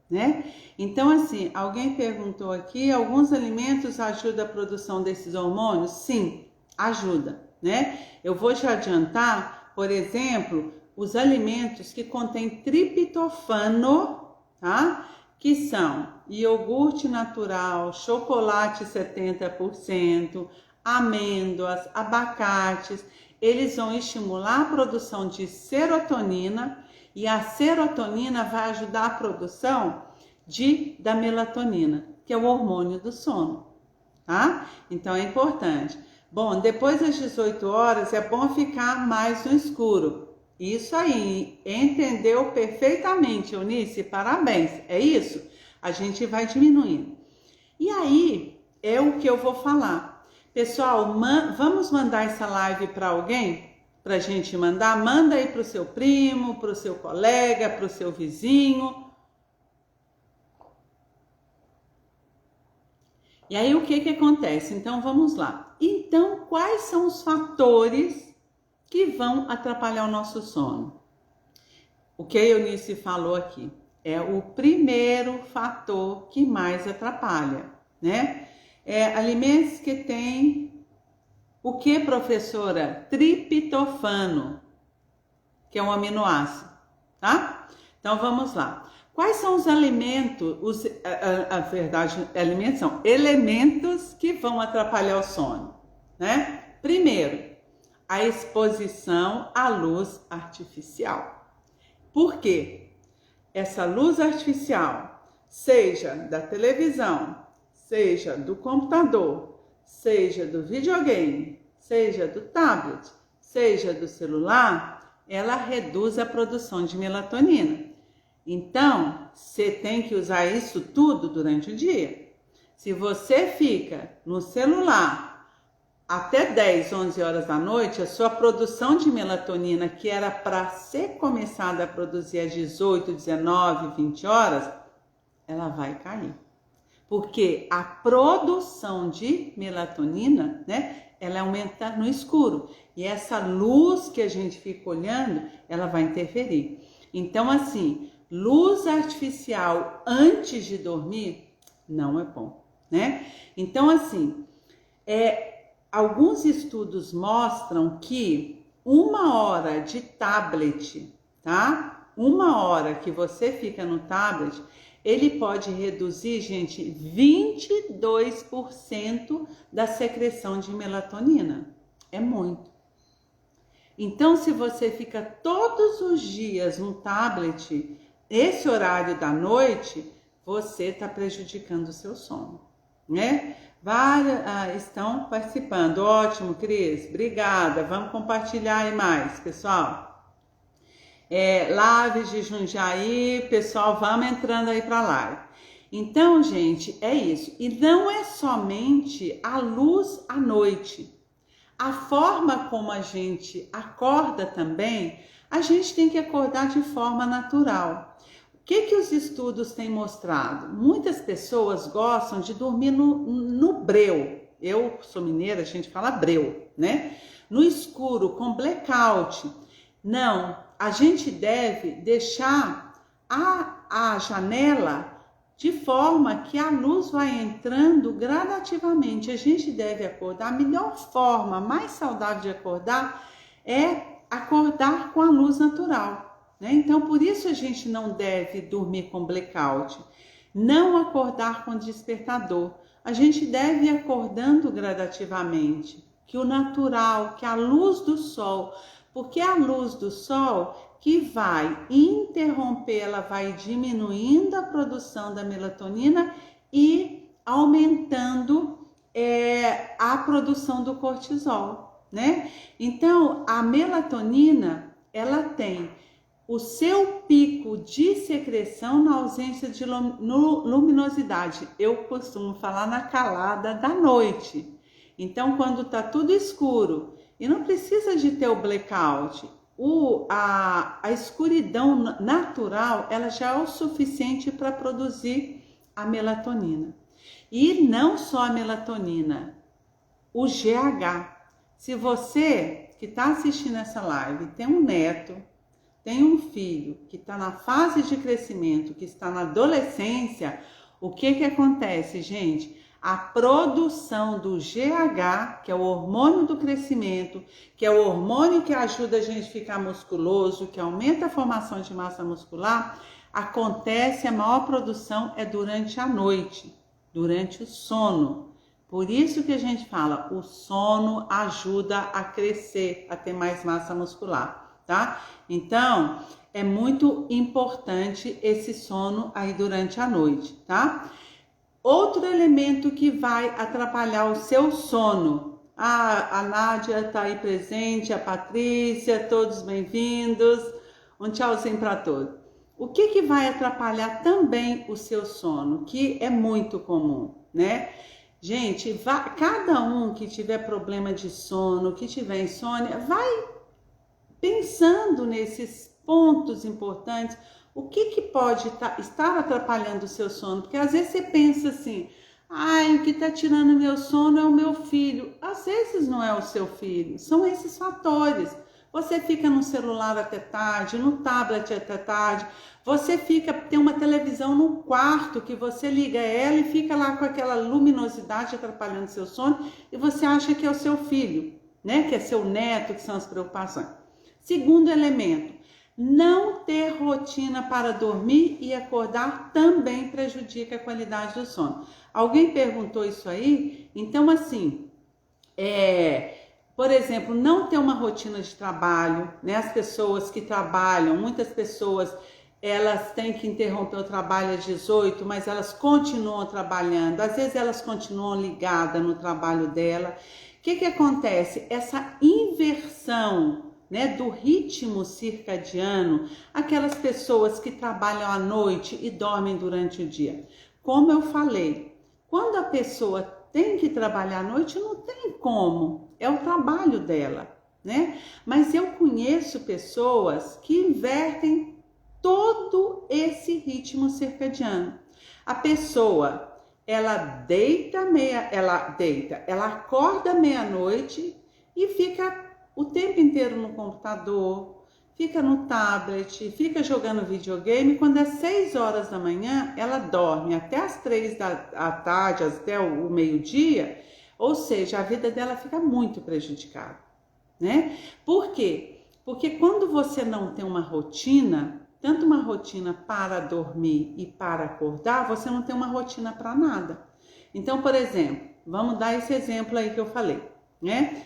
Speaker 1: né? Então, assim, alguém perguntou aqui, alguns alimentos ajudam a produção desses hormônios? Sim, ajuda, né? Eu vou te adiantar, por exemplo, os alimentos que contêm triptofano, tá? Que são iogurte natural, chocolate 70%, amêndoas, abacates, eles vão estimular a produção de serotonina e a serotonina vai ajudar a produção da melatonina, que é o hormônio do sono, tá? Então é importante. Bom, depois das 18 horas é bom ficar mais no escuro. Isso aí, entendeu perfeitamente, Eunice? Parabéns, é isso? A gente vai diminuindo. E aí é o que eu vou falar. Pessoal, vamos mandar essa live para alguém? Para a gente mandar? Manda aí para o seu primo, para o seu colega, para o seu vizinho. E aí o que acontece? Então vamos lá. Então, quais são os fatores que vão atrapalhar o nosso sono? O que a Eunice falou aqui é o primeiro fator que mais atrapalha, né? Alimentos que tem o que, professora? Triptofano, que é um aminoácido, tá? Então vamos lá. Quais são os alimentos? Alimentos são elementos que vão atrapalhar o sono, né? Primeiro, a exposição à luz artificial. Por quê? Essa luz artificial, seja da televisão, seja do computador, seja do videogame, seja do tablet, seja do celular, ela reduz a produção de melatonina. Então, você tem que usar isso tudo durante o dia. Se você fica no celular até 10, 11 horas da noite, a sua produção de melatonina, que era para ser começada a produzir às 18, 19, 20 horas, ela vai cair. Porque a produção de melatonina, né, ela aumenta no escuro. E essa luz que a gente fica olhando, ela vai interferir. Então, assim, luz artificial antes de dormir não é bom, né? Então, assim, alguns estudos mostram que 1 hora de tablet, tá? 1 hora que você fica no tablet, ele pode reduzir, gente, 22% da secreção de melatonina. É muito. Então, se você fica todos os dias no tablet, esse horário da noite, você está prejudicando o seu sono, né? Várias estão participando. Ótimo, Cris. Obrigada. Vamos compartilhar aí mais, pessoal. Lives de Jundiaí, pessoal, vamos entrando aí para a live. Então, gente, é isso. E não é somente a luz à noite. A forma como a gente acorda também, a gente tem que acordar de forma natural. O que os estudos têm mostrado? Muitas pessoas gostam de dormir no breu. Eu sou mineira, a gente fala breu, né? No escuro, com blackout. Não, a gente deve deixar a janela de forma que a luz vai entrando gradativamente. A gente deve acordar. A melhor forma, mais saudável de acordar é acordar com a luz natural. Então, por isso a gente não deve dormir com blackout, não acordar com despertador. A gente deve ir acordando gradativamente, que o natural, que a luz do sol, porque é a luz do sol que vai interromper, ela vai diminuindo a produção da melatonina e aumentando a produção do cortisol, né? Então, a melatonina, ela tem o seu pico de secreção na ausência de luminosidade. Eu costumo falar na calada da noite. Então, quando tá tudo escuro, e não precisa de ter o blackout, a escuridão natural, ela já é o suficiente para produzir a melatonina. E não só a melatonina, o GH. Se você que está assistindo essa live tem um neto, tem um filho que está na fase de crescimento, que está na adolescência, o que acontece, gente? A produção do GH, que é o hormônio do crescimento, que é o hormônio que ajuda a gente a ficar musculoso, que aumenta a formação de massa muscular, acontece, a maior produção é durante a noite, durante o sono. Por isso que a gente fala, o sono ajuda a crescer, a ter mais massa muscular, tá? Então, é muito importante esse sono aí durante a noite, tá? Outro elemento que vai atrapalhar o seu sono. A Nádia está aí presente, a Patrícia, todos bem-vindos. Um tchauzinho para todos. O que vai atrapalhar também o seu sono, que é muito comum, né? Gente, cada um que tiver problema de sono, que tiver insônia, vai pensando nesses pontos importantes. O que pode estar atrapalhando o seu sono? Porque às vezes você pensa assim, o que está tirando meu sono é o meu filho. Às vezes não é o seu filho, são esses fatores. Você fica no celular até tarde, no tablet até tarde, você tem uma televisão no quarto que você liga ela e fica lá com aquela luminosidade atrapalhando seu sono e você acha que é o seu filho, né? Que é seu neto, que são as preocupações. Segundo elemento, não ter rotina para dormir e acordar também prejudica a qualidade do sono. Alguém perguntou isso aí? Então, assim, por exemplo, não ter uma rotina de trabalho, né? As pessoas que trabalham, muitas pessoas, elas têm que interromper o trabalho às 18, mas elas continuam trabalhando. Às vezes elas continuam ligadas no trabalho dela. O que acontece? Essa inversão, né, do ritmo circadiano, aquelas pessoas que trabalham à noite e dormem durante o dia. Como eu falei, quando a pessoa tem que trabalhar à noite, não tem como, é o trabalho dela, né? Mas eu conheço pessoas que invertem todo esse ritmo circadiano. A pessoa, ela acorda meia-noite e fica o tempo inteiro no computador, fica no tablet, fica jogando videogame. Quando é 6 horas da manhã, ela dorme até as 3 da tarde, até o meio-dia, ou seja, a vida dela fica muito prejudicada, né? Por quê? Porque quando você não tem uma rotina, tanto uma rotina para dormir e para acordar, você não tem uma rotina para nada. Então, por exemplo, vamos dar esse exemplo aí que eu falei, né?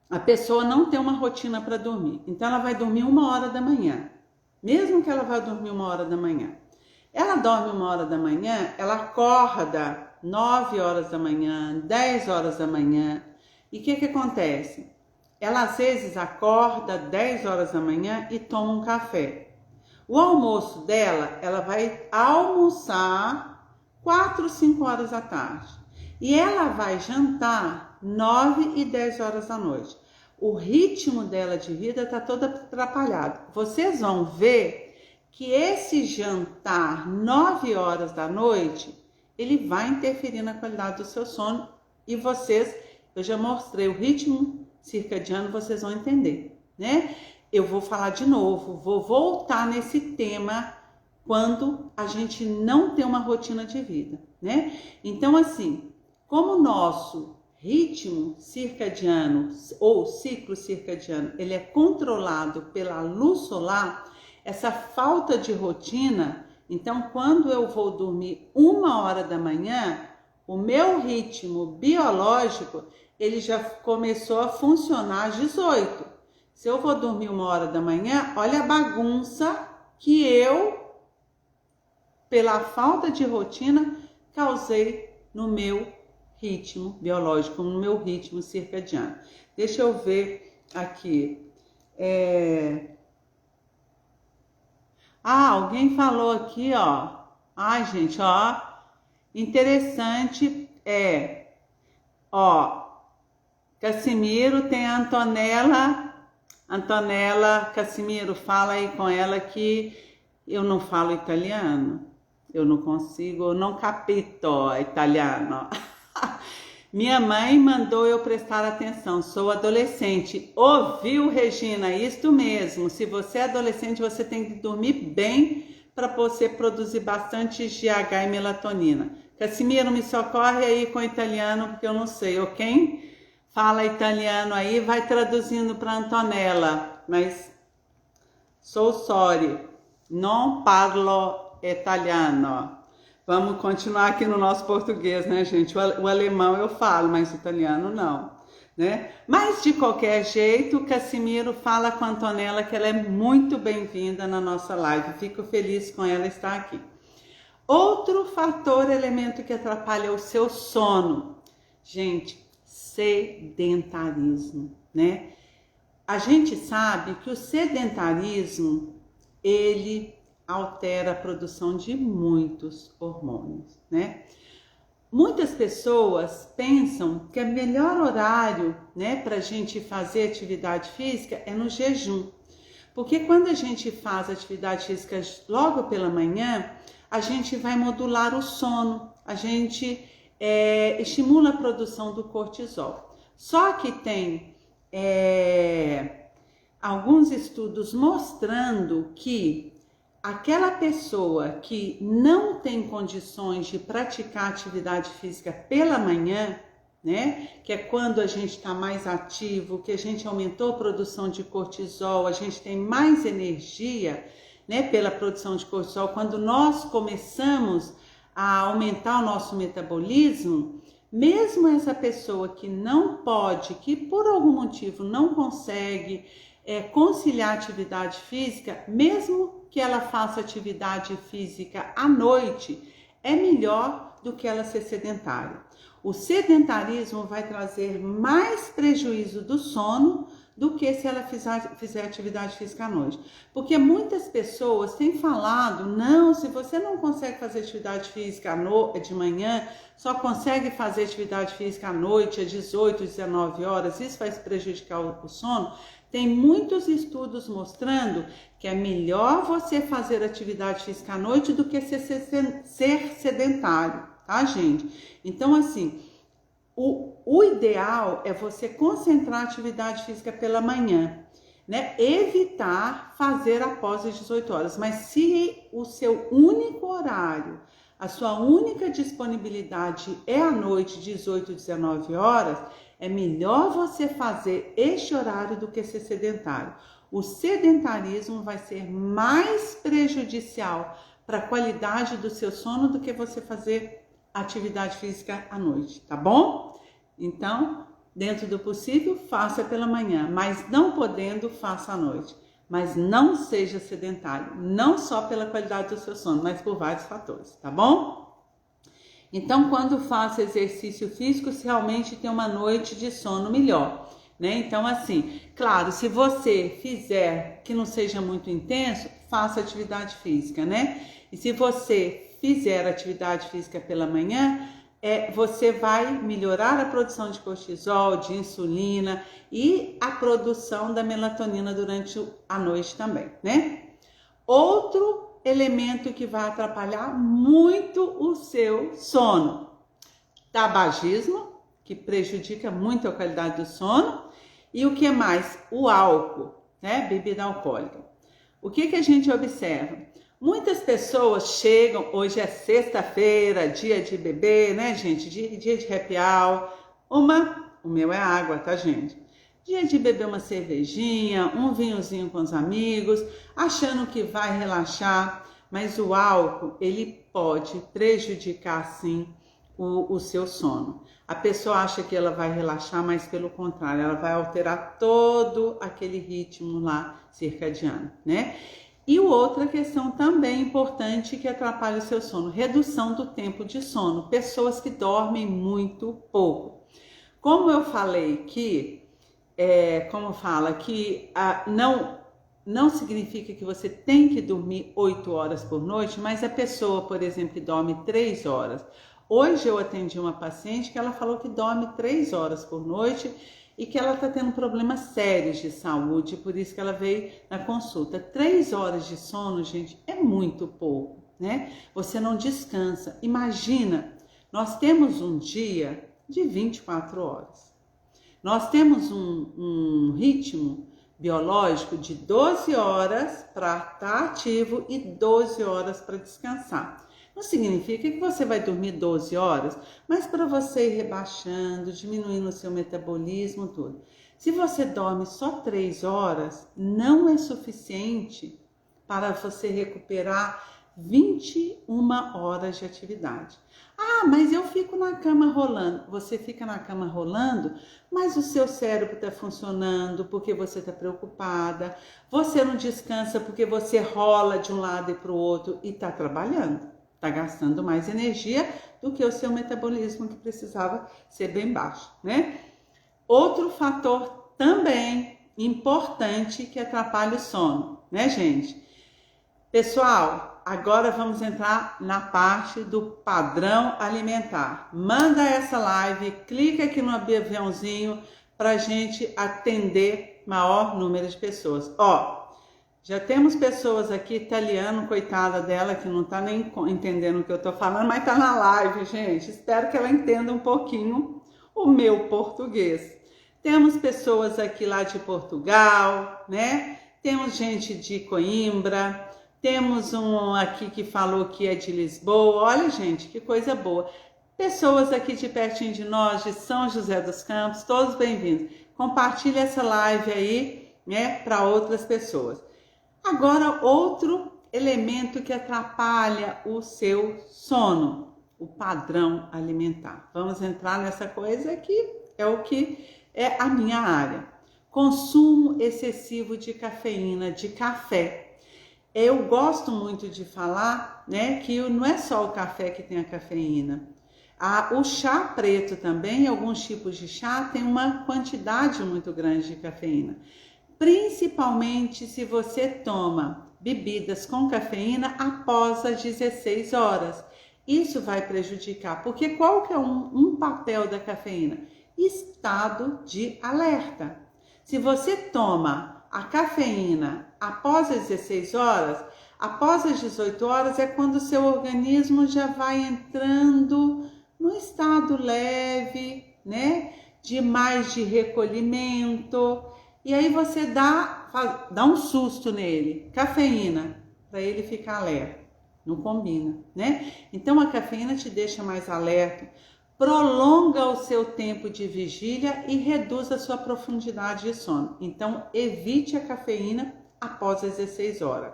Speaker 1: A pessoa não tem uma rotina para dormir, então ela vai dormir 1 hora da manhã, mesmo que ela vá dormir 1 hora da manhã. Ela dorme 1 hora da manhã, ela acorda 9 horas da manhã, 10 horas da manhã, e o que acontece? Ela às vezes acorda 10 horas da manhã e toma um café. O almoço dela, ela vai almoçar 4, 5 horas da tarde. E ela vai jantar 9 e 10 horas da noite. O ritmo dela de vida está todo atrapalhado. Vocês vão ver que esse jantar 9 horas da noite, ele vai interferir na qualidade do seu sono. E vocês, eu já mostrei o ritmo circadiano, vocês vão entender, né? Eu vou falar de novo, vou voltar nesse tema quando a gente não tem uma rotina de vida, né? Então, assim, como o nosso ritmo circadiano ou ciclo circadiano, ele é controlado pela luz solar, essa falta de rotina, então quando eu vou dormir 1 hora da manhã, o meu ritmo biológico, ele já começou a funcionar às 18. Se eu vou dormir 1 hora da manhã, olha a bagunça que eu, pela falta de rotina, causei no meu ritmo biológico, no meu ritmo circadiano. Deixa eu ver aqui. Alguém falou aqui, ó. Ai, gente, ó. Interessante Cassimiro, tem a Antonella Cassimiro, fala aí com ela que eu não falo italiano. Eu não consigo, não capito italiano. Minha mãe mandou eu prestar atenção, sou adolescente. Ouviu, Regina? Isto mesmo. Se você é adolescente, você tem que dormir bem para você produzir bastante GH e melatonina. Cassimiro, me socorre aí com italiano, porque eu não sei. Ou quem fala italiano aí, vai traduzindo para Antonella. Mas, sou sorry, não parlo italiano. Vamos continuar aqui no nosso português, né, gente? O alemão eu falo, mas o italiano não, né? Mas, de qualquer jeito, o Cassimiro fala com a Antonella que ela é muito bem-vinda na nossa live. Fico feliz com ela estar aqui. Outro fator, elemento que atrapalha o seu sono. Gente, sedentarismo, né? A gente sabe que o sedentarismo, ele altera a produção de muitos hormônios, né? Muitas pessoas pensam que o melhor horário, né, para a gente fazer atividade física é no jejum. Porque quando a gente faz atividade física logo pela manhã, a gente vai modular o sono, a gente estimula a produção do cortisol. Só que tem alguns estudos mostrando que aquela pessoa que não tem condições de praticar atividade física pela manhã, né? Que é quando a gente está mais ativo, que a gente aumentou a produção de cortisol, a gente tem mais energia, né? Pela produção de cortisol. Quando nós começamos a aumentar o nosso metabolismo, Mesmo essa pessoa que não pode, que por algum motivo não consegue conciliar atividade física, mesmo que ela faça atividade física à noite, é melhor do que ela ser sedentária. O sedentarismo vai trazer mais prejuízo do sono do que se ela fizer atividade física à noite. Porque muitas pessoas têm falado, não, se você não consegue fazer atividade física de manhã, só consegue fazer atividade física à noite, às 18, 19 horas, isso vai prejudicar o sono. Tem muitos estudos mostrando que é melhor você fazer atividade física à noite do que ser sedentário, tá, gente? Então, assim, o ideal é você concentrar a atividade física pela manhã, né? Evitar fazer após as 18 horas. Mas se o seu único horário, a sua única disponibilidade é à noite, 18, 19 horas, é melhor você fazer este horário do que ser sedentário. O sedentarismo vai ser mais prejudicial para a qualidade do seu sono do que você fazer atividade física à noite, tá bom? Então, dentro do possível, faça pela manhã, mas não podendo, faça à noite. Mas não seja sedentário, não só pela qualidade do seu sono, mas por vários fatores, tá bom? Então, quando faça exercício físico, se realmente tem uma noite de sono melhor, né? Então, assim, claro, se você fizer que não seja muito intenso, faça atividade física, né? E se você fizer atividade física pela manhã, você vai melhorar a produção de cortisol, de insulina e a produção da melatonina durante a noite também, né? Outro elemento que vai atrapalhar muito o seu sono: tabagismo, que prejudica muito a qualidade do sono, e o que mais? O álcool, né? Bebida alcoólica. O que a gente observa? Muitas pessoas chegam, hoje é sexta-feira, dia de beber, né, gente? Dia de happy hour. O meu é água, tá, gente? Dia de beber uma cervejinha, um vinhozinho com os amigos, achando que vai relaxar, mas o álcool, ele pode prejudicar, sim, o seu sono. A pessoa acha que ela vai relaxar, mas pelo contrário, ela vai alterar todo aquele ritmo lá circadiano, né? E outra questão também importante que atrapalha o seu sono: redução do tempo de sono. Pessoas que dormem muito pouco. Como eu falei que, não significa que você tem que dormir 8 horas por noite, mas a pessoa, por exemplo, que dorme 3 horas. Hoje eu atendi uma paciente que ela falou que dorme 3 horas por noite e que ela está tendo problemas sérios de saúde, por isso que ela veio na consulta. 3 horas de sono, gente, é muito pouco, né? Você não descansa. Imagina, nós temos um dia de 24 horas. Nós temos um ritmo biológico de 12 horas para estar ativo e 12 horas para descansar. Não significa que você vai dormir 12 horas, mas para você ir rebaixando, diminuindo o seu metabolismo, tudo. Se você dorme só 3 horas, não é suficiente para você recuperar 21 horas de atividade. Ah, mas eu fico na cama rolando. Você fica na cama rolando, mas o seu cérebro está funcionando porque você está preocupada. Você não descansa porque você rola de um lado e para o outro e está trabalhando. Está gastando mais energia do que o seu metabolismo, que precisava ser bem baixo, né? Outro fator também importante que atrapalha o sono, né, gente? Pessoal, agora vamos entrar na parte do padrão alimentar. Manda essa live, clica aqui no aviãozinho para a gente atender maior número de pessoas. Já temos pessoas aqui, italiano, coitada dela, que não tá nem entendendo o que eu tô falando, mas tá na live, gente. Espero que ela entenda um pouquinho o meu português. Temos pessoas aqui lá de Portugal, né? Temos gente de Coimbra, temos um aqui que falou que é de Lisboa. Olha, gente, que coisa boa. Pessoas aqui de pertinho de nós, de São José dos Campos, todos bem-vindos. Compartilhe essa live aí, né, para outras pessoas. Agora, outro elemento que atrapalha o seu sono o padrão alimentar. Vamos entrar nessa coisa que é o que é a minha área. Consumo excessivo de cafeína, de café. Eu gosto muito de falar, né, que não é só o café que tem a cafeína. O chá preto também, alguns tipos de chá, tem uma quantidade muito grande de cafeína. Principalmente se você toma bebidas com cafeína após as 16 horas. Isso vai prejudicar, porque qual que é um papel da cafeína? Estado de alerta. Se você toma a cafeína após as 16 horas, após as 18 horas é quando o seu organismo já vai entrando no estado leve, né? De mais de recolhimento. E aí você dá um susto nele, cafeína, para ele ficar alerta. Não combina, né? Então a cafeína te deixa mais alerta, prolonga o seu tempo de vigília e reduz a sua profundidade de sono. Então evite a cafeína após as 16 horas.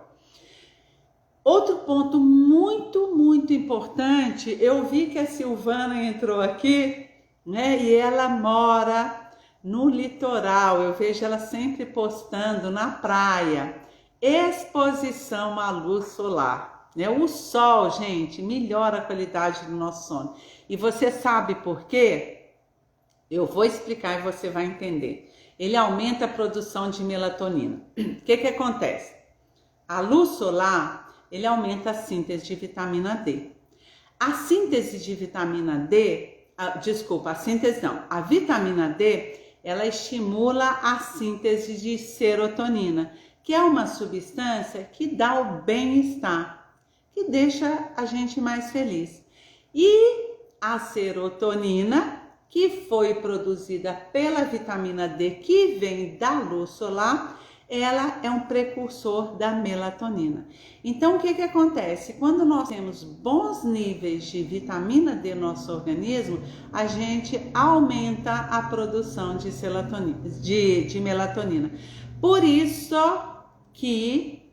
Speaker 1: Outro ponto muito importante, eu vi que a Silvana entrou aqui, né? E ela mora no litoral, eu vejo ela sempre postando na praia. Exposição à luz solar. Né? O sol, gente, melhora a qualidade do nosso sono. E você sabe por quê? Eu vou explicar e você vai entender. Ele aumenta a produção de melatonina. O que acontece? A luz solar, ele aumenta a síntese de vitamina D. A síntese de vitamina D, a vitamina D, ela estimula a síntese de serotonina, que é uma substância que dá o bem-estar, que deixa a gente mais feliz. E a serotonina, que foi produzida pela vitamina D, que vem da luz solar, ela é um precursor da melatonina. Então, o que acontece? Quando nós temos bons níveis de vitamina D no nosso organismo, a gente aumenta a produção de melatonina. Por isso que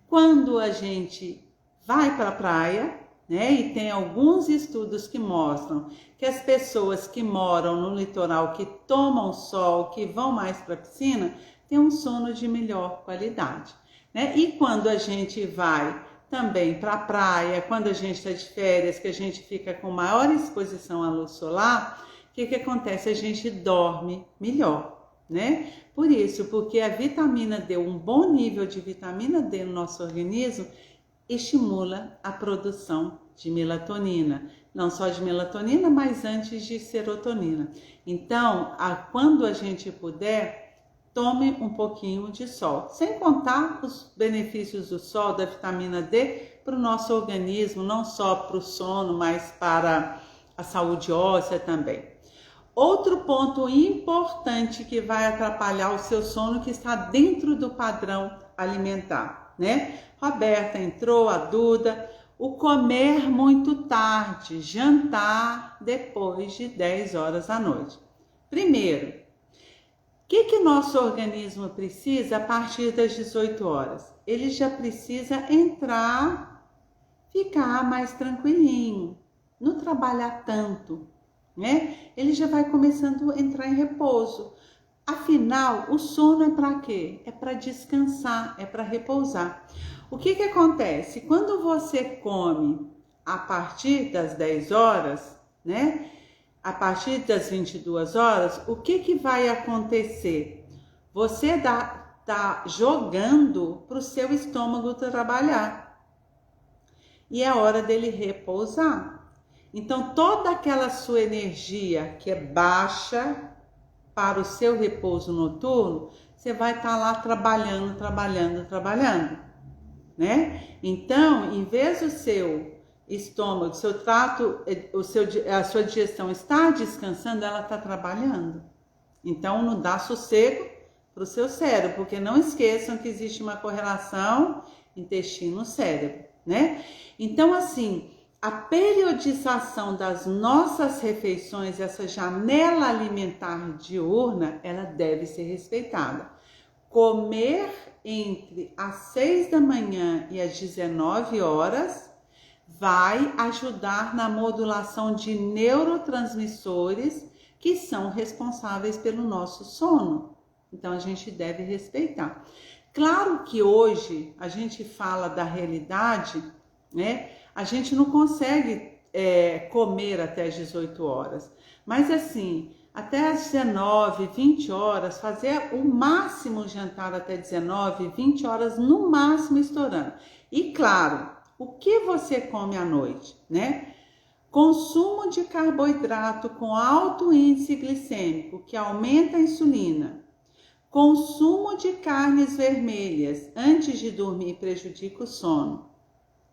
Speaker 1: quando a gente vai para a praia, né, e tem alguns estudos que mostram que as pessoas que moram no litoral, que tomam sol, que vão mais para a piscina, têm um sono de melhor qualidade, né? E quando a gente vai também para a praia, quando a gente está de férias, que a gente fica com maior exposição à luz solar, o que acontece? A gente dorme melhor, né? Por isso, porque a vitamina D, um bom nível de vitamina D no nosso organismo, estimula a produção de melatonina, não só de melatonina, mas antes de serotonina. Então, quando a gente puder, tome um pouquinho de sol, sem contar os benefícios do sol, da vitamina D, para o nosso organismo, não só para o sono, mas para a saúde óssea também. Outro ponto importante que vai atrapalhar o seu sono, que está dentro do padrão alimentar, né? Roberta entrou, a Duda, o comer muito tarde, jantar depois de 10 horas da noite. Primeiro, o que nosso organismo precisa a partir das 18 horas? Ele já precisa entrar, ficar mais tranquilinho, não trabalhar tanto, né? Ele já vai começando a entrar em repouso. Afinal, o sono é para quê? É para descansar, é para repousar. O que acontece? Quando você come a partir das 10 horas, né? A partir das 22 horas, o que vai acontecer? Você tá jogando para o seu estômago trabalhar. E é hora dele repousar. Então, toda aquela sua energia que é baixa para o seu repouso noturno, você vai estar lá trabalhando, né? Então, em vez do seu estômago, seu trato, a sua digestão está descansando, ela está trabalhando. Então, não dá sossego para o seu cérebro, porque não esqueçam que existe uma correlação intestino-cérebro, né? Então, assim, a periodização das nossas refeições, essa janela alimentar diurna, ela deve ser respeitada. Comer entre as 6 da manhã e as 19 horas, vai ajudar na modulação de neurotransmissores que são responsáveis pelo nosso sono. Então a gente deve respeitar. Claro que hoje a gente fala da realidade, né? A gente não consegue comer até as 18 horas, mas assim, até as 19, 20 horas, fazer o máximo jantar até 19, 20 horas, no máximo estourando. E claro, o que você come à noite, né? Consumo de carboidrato com alto índice glicêmico, que aumenta a insulina. Consumo de carnes vermelhas antes de dormir prejudica o sono,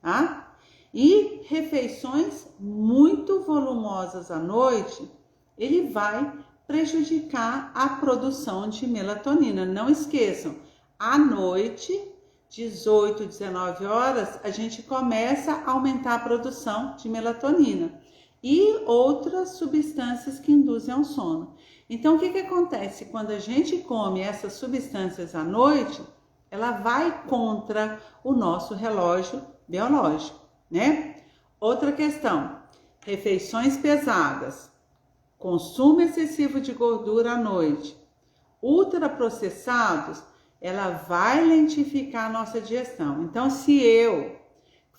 Speaker 1: tá? E refeições muito volumosas à noite, ele vai prejudicar a produção de melatonina. Não esqueçam, à noite, 18, 19 horas, a gente começa a aumentar a produção de melatonina e outras substâncias que induzem ao sono. Então, o que acontece? Quando a gente come essas substâncias à noite, ela vai contra o nosso relógio biológico, né? Outra questão, refeições pesadas, consumo excessivo de gordura à noite, ultraprocessados, ela vai lentificar a nossa digestão. Então, se eu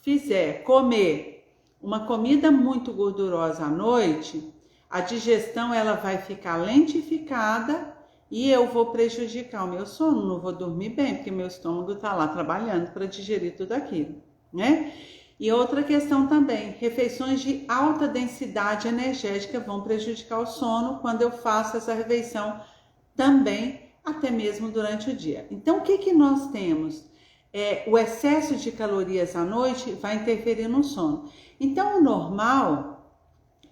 Speaker 1: fizer comer uma comida muito gordurosa à noite, a digestão ela vai ficar lentificada e eu vou prejudicar o meu sono, não vou dormir bem, porque meu estômago está lá trabalhando para digerir tudo aquilo, né? E outra questão também, refeições de alta densidade energética vão prejudicar o sono quando eu faço essa refeição também, até mesmo durante o dia. Então, o que nós temos? O excesso de calorias à noite vai interferir no sono. Então, o normal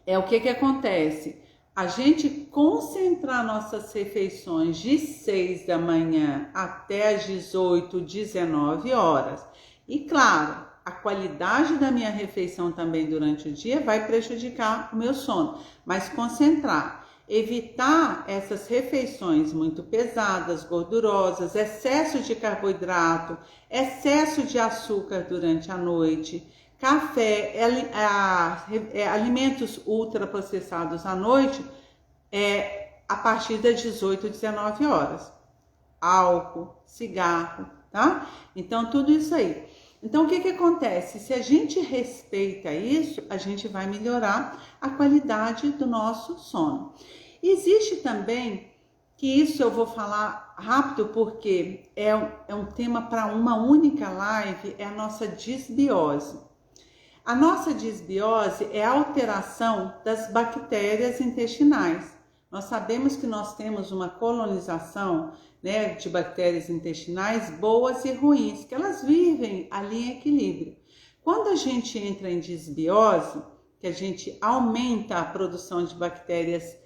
Speaker 1: é o que acontece? A gente concentrar nossas refeições de 6 da manhã até as 18, 19 horas. E claro, a qualidade da minha refeição também durante o dia vai prejudicar o meu sono, mas concentrar, evitar essas refeições muito pesadas, gordurosas, excesso de carboidrato, excesso de açúcar durante a noite, café, alimentos ultraprocessados à noite, a partir das 18, 19 horas, álcool, cigarro, tá? Então tudo isso aí. Então, o que acontece? Se a gente respeita isso, a gente vai melhorar a qualidade do nosso sono. Existe também, que isso eu vou falar rápido porque é um tema para uma única live, é a nossa disbiose. A nossa disbiose é a alteração das bactérias intestinais. Nós sabemos que nós temos uma colonização, né, de bactérias intestinais boas e ruins, que elas vivem ali em equilíbrio. Quando a gente entra em disbiose, que a gente aumenta a produção de bactérias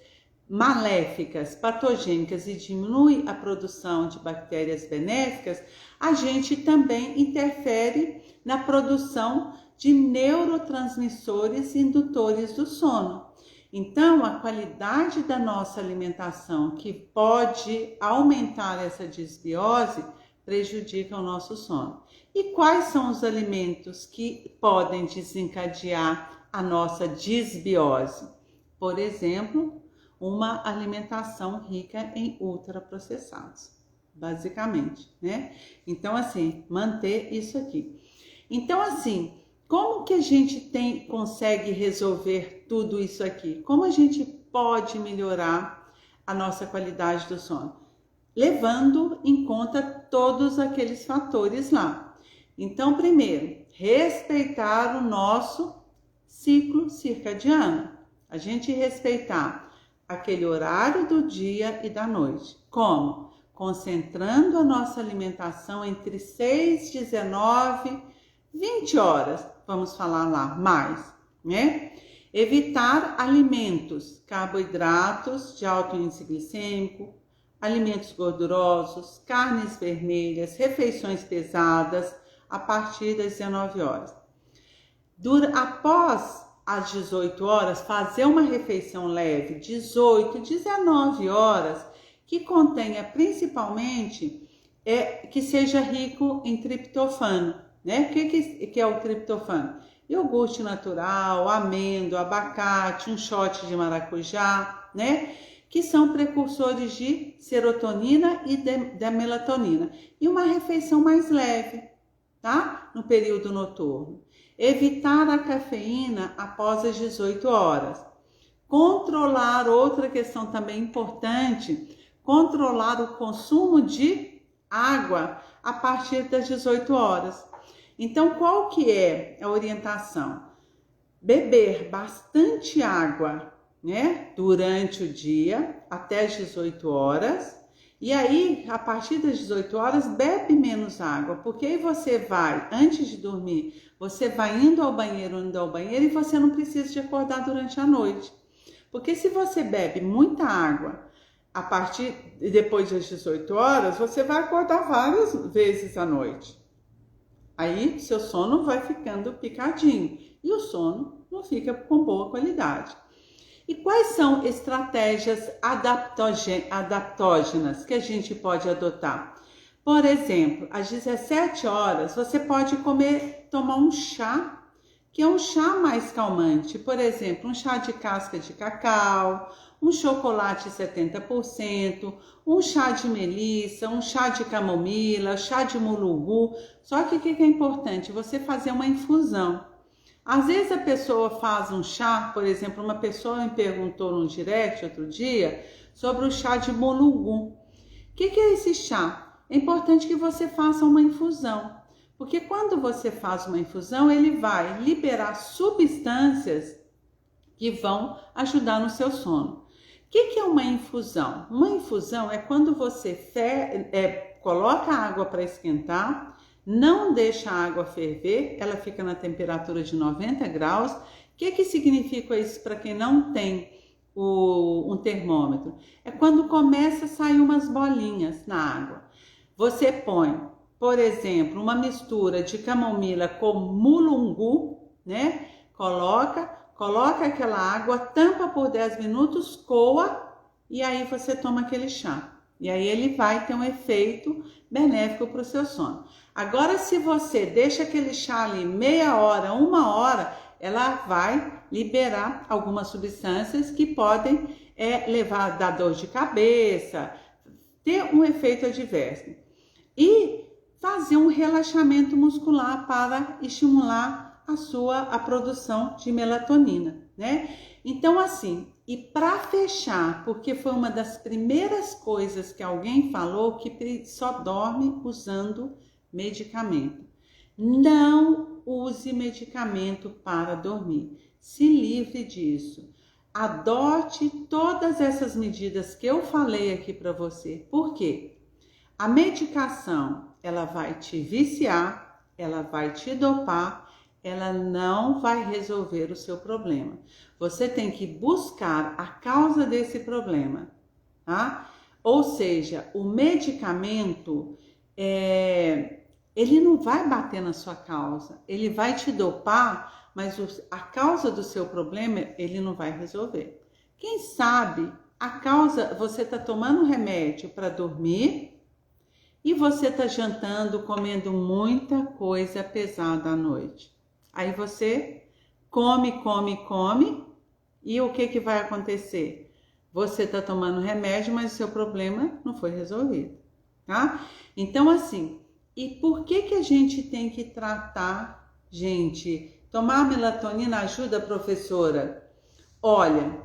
Speaker 1: maléficas, patogênicas e diminui a produção de bactérias benéficas, a gente também interfere na produção de neurotransmissores indutores do sono. Então, a qualidade da nossa alimentação, que pode aumentar essa disbiose, prejudica o nosso sono. E quais são os alimentos que podem desencadear a nossa disbiose? Por exemplo, uma alimentação rica em ultraprocessados, basicamente, né? Então, assim, manter isso aqui. Então, assim, como que a gente consegue resolver tudo isso aqui? Como a gente pode melhorar a nossa qualidade do sono? Levando em conta todos aqueles fatores lá. Então, primeiro, respeitar o nosso ciclo circadiano. A gente respeitar aquele horário do dia e da noite. Como? Concentrando a nossa alimentação entre 6, 19, 20 horas. Vamos falar lá mais, né? Evitar alimentos, carboidratos de alto índice glicêmico, alimentos gordurosos, carnes vermelhas, refeições pesadas a partir das 19 horas. Após às 18 horas, fazer uma refeição leve, 18, 19 horas, que contenha principalmente, que seja rico em triptofano, né? O que é o triptofano? Iogurte natural, amêndoa, abacate, um shot de maracujá, né? Que são precursores de serotonina e da melatonina. E uma refeição mais leve, tá? No período noturno. Evitar a cafeína após as 18 horas. Controlar, outra questão também importante, controlar o consumo de água a partir das 18 horas. Então, qual que é a orientação? Beber bastante água, né, durante o dia, até as 18 horas. E aí, a partir das 18 horas, bebe menos água, porque aí você vai, antes de dormir, você vai indo ao banheiro e você não precisa de acordar durante a noite. Porque se você bebe muita água a partir depois das 18 horas, você vai acordar várias vezes à noite. Aí seu sono vai ficando picadinho e o sono não fica com boa qualidade. E quais são estratégias adaptógenas que a gente pode adotar? Por exemplo, às 17 horas você pode tomar um chá, que é um chá mais calmante. Por exemplo, um chá de casca de cacau, um chocolate 70%, um chá de melissa, um chá de camomila, chá de mulungu. Só que o que é importante? Você fazer uma infusão. Às vezes a pessoa faz um chá, por exemplo, uma pessoa me perguntou no direct outro dia sobre o chá de mulungu. O que é esse chá? É importante que você faça uma infusão, porque quando você faz uma infusão, ele vai liberar substâncias que vão ajudar no seu sono. O que é uma infusão? Uma infusão é quando você coloca a água para esquentar, não deixa a água ferver, ela fica na temperatura de 90 graus. O que significa isso para quem não tem um termômetro? É quando começa a sair umas bolinhas na água. Você põe, por exemplo, uma mistura de camomila com mulungu, né? Coloca aquela água, tampa por 10 minutos, coa e aí você toma aquele chá. E aí ele vai ter um efeito benéfico para o seu sono. Agora, se você deixa aquele chá ali meia hora, 1 hora, ela vai liberar algumas substâncias que podem levar a dar dor de cabeça, ter um efeito adverso. E fazer um relaxamento muscular para estimular a produção de melatonina, né? Então, assim, e para fechar, porque foi uma das primeiras coisas que alguém falou, que só dorme usando medicamento. Não use medicamento para dormir. Se livre disso. Adote todas essas medidas que eu falei aqui para você. Por quê? A medicação, ela vai te viciar, ela vai te dopar, ela não vai resolver o seu problema. Você tem que buscar a causa desse problema, tá? Ou seja, o medicamento, ele não vai bater na sua causa, ele vai te dopar, mas a causa do seu problema, ele não vai resolver. Quem sabe a causa, você está tomando remédio para dormir e você está jantando, comendo muita coisa pesada à noite. Aí você come e o que vai acontecer? Você está tomando remédio, mas o seu problema não foi resolvido, tá? Então, assim, e por que a gente tem que tratar, gente? Tomar melatonina ajuda, professora? Olha,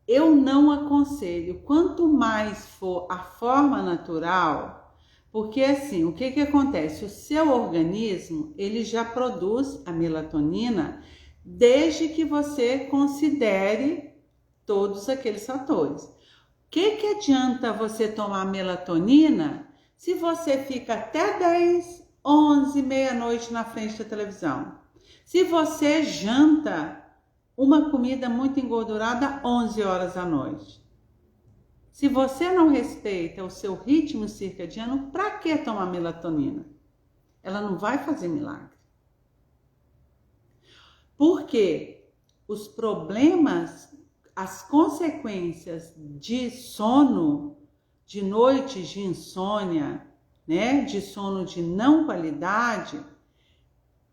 Speaker 1: eu não aconselho. Quanto mais for a forma natural, porque assim, o que acontece? O seu organismo, ele já produz a melatonina desde que você considere todos aqueles fatores. O que adianta você tomar melatonina se você fica até 10, 11, meia-noite na frente da televisão? Se você janta uma comida muito engordurada 11 horas da noite? Se você não respeita o seu ritmo circadiano, para que tomar melatonina? Ela não vai fazer milagre. Porque os problemas, as consequências de sono, de noites de insônia, né, de sono de não qualidade,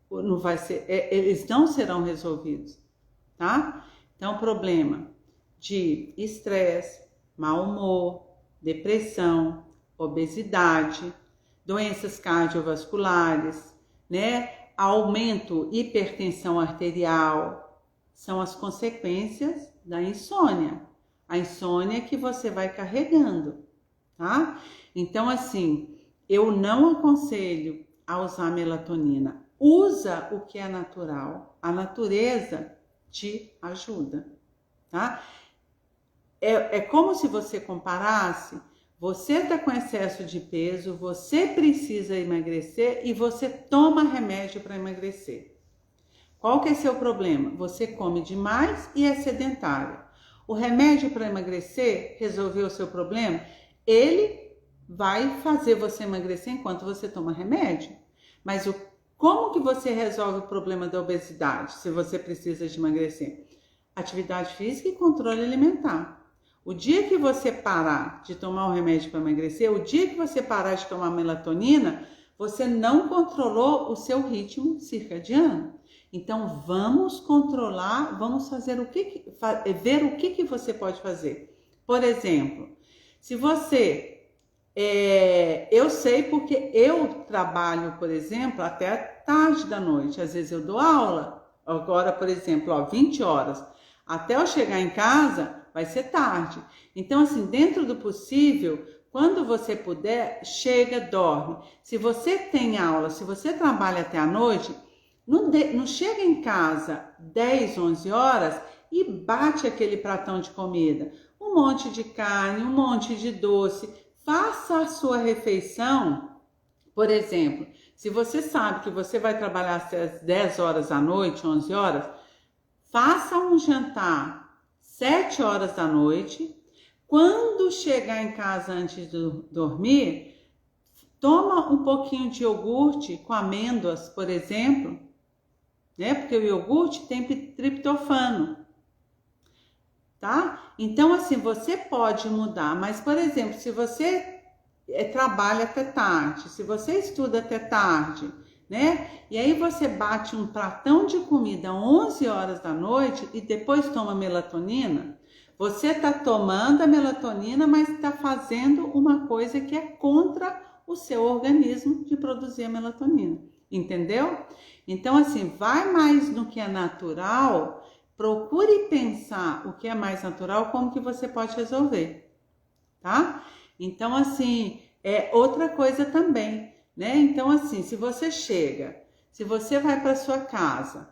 Speaker 1: não vai ser, eles não serão resolvidos, tá? Então, problema de estresse, mau humor, depressão, obesidade, doenças cardiovasculares, né? Aumento, hipertensão arterial, são as consequências da insônia. A insônia que você vai carregando, tá? Então, assim, eu não aconselho a usar melatonina. Usa o que é natural. A natureza te ajuda, tá? É como se você comparasse, você está com excesso de peso, você precisa emagrecer e você toma remédio para emagrecer. Qual que é seu problema? Você come demais e é sedentário. O remédio para emagrecer resolveu o seu problema? Ele vai fazer você emagrecer enquanto você toma remédio. Mas como que você resolve o problema da obesidade, se você precisa de emagrecer? Atividade física e controle alimentar. O dia que você parar de tomar o remédio para emagrecer, o dia que você parar de tomar melatonina, você não controlou o seu ritmo circadiano. Então, vamos controlar, vamos fazer ver o que você pode fazer. Por exemplo, se você, eu sei porque eu trabalho, por exemplo, até tarde da noite. Às vezes eu dou aula, agora, por exemplo, 20 horas. Até eu chegar em casa, vai ser tarde. Então, assim, dentro do possível, quando você puder, chega, dorme. Se você tem aula, se você trabalha até a noite, não chega em casa 10, 11 horas e bate aquele pratão de comida. Um monte de carne, um monte de doce. Faça a sua refeição. Por exemplo, se você sabe que você vai trabalhar até as 10 horas da noite, 11 horas, faça um jantar 7 horas da noite. Quando chegar em casa antes de dormir, toma um pouquinho de iogurte com amêndoas, por exemplo, né? Porque o iogurte tem triptofano, tá? Então, assim, você pode mudar, mas, por exemplo, se você trabalha até tarde, se você estuda até tarde, né? E aí você bate um pratão de comida 11 horas da noite e depois toma melatonina, você está tomando a melatonina, mas está fazendo uma coisa que é contra o seu organismo de produzir a melatonina, entendeu? Então, assim, vai mais no que é natural, procure pensar o que é mais natural, como que você pode resolver, tá? Então, assim, outra coisa também, né? Então, assim, se você vai para sua casa,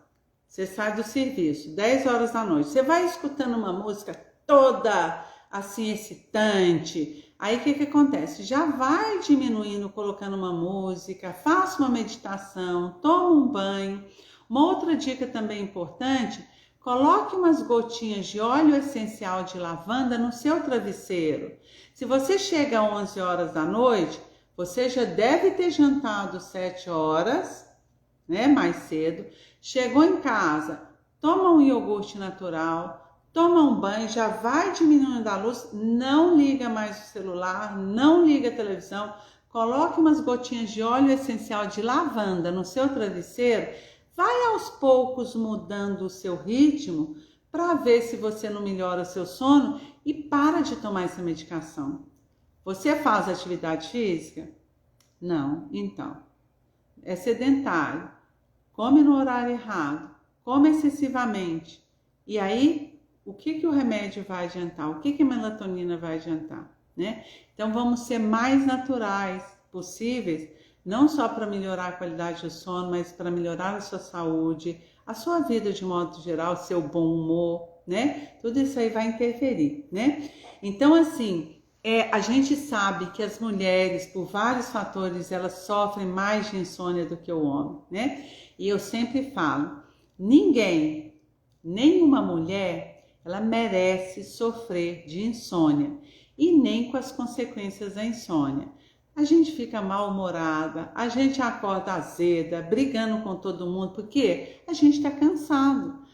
Speaker 1: você sai do serviço, 10 horas da noite, você vai escutando uma música toda, assim, excitante, aí o que acontece? Já vai diminuindo, colocando uma música, faça uma meditação, toma um banho. Uma outra dica também importante, coloque umas gotinhas de óleo essencial de lavanda no seu travesseiro. Se você chega às 11 horas da noite, você já deve ter jantado 7 horas, né, mais cedo. Chegou em casa, toma um iogurte natural, toma um banho, já vai diminuindo a luz, não liga mais o celular, não liga a televisão, coloque umas gotinhas de óleo essencial de lavanda no seu travesseiro, vai aos poucos mudando o seu ritmo para ver se você não melhora o seu sono e para de tomar essa medicação. Você faz atividade física? Não, então, é sedentário, come no horário errado, come excessivamente, e aí o que o remédio vai adiantar? O que a melatonina vai adiantar, né? Então vamos ser mais naturais possíveis, não só para melhorar a qualidade do sono, mas para melhorar a sua saúde, a sua vida de modo geral, seu bom humor, né? Tudo isso aí vai interferir, né? Então, assim, a gente sabe que as mulheres, por vários fatores, elas sofrem mais de insônia do que o homem, né? E eu sempre falo, nenhuma mulher, ela merece sofrer de insônia e nem com as consequências da insônia. A gente fica mal-humorada, a gente acorda azeda, brigando com todo mundo, porque a gente está cansado.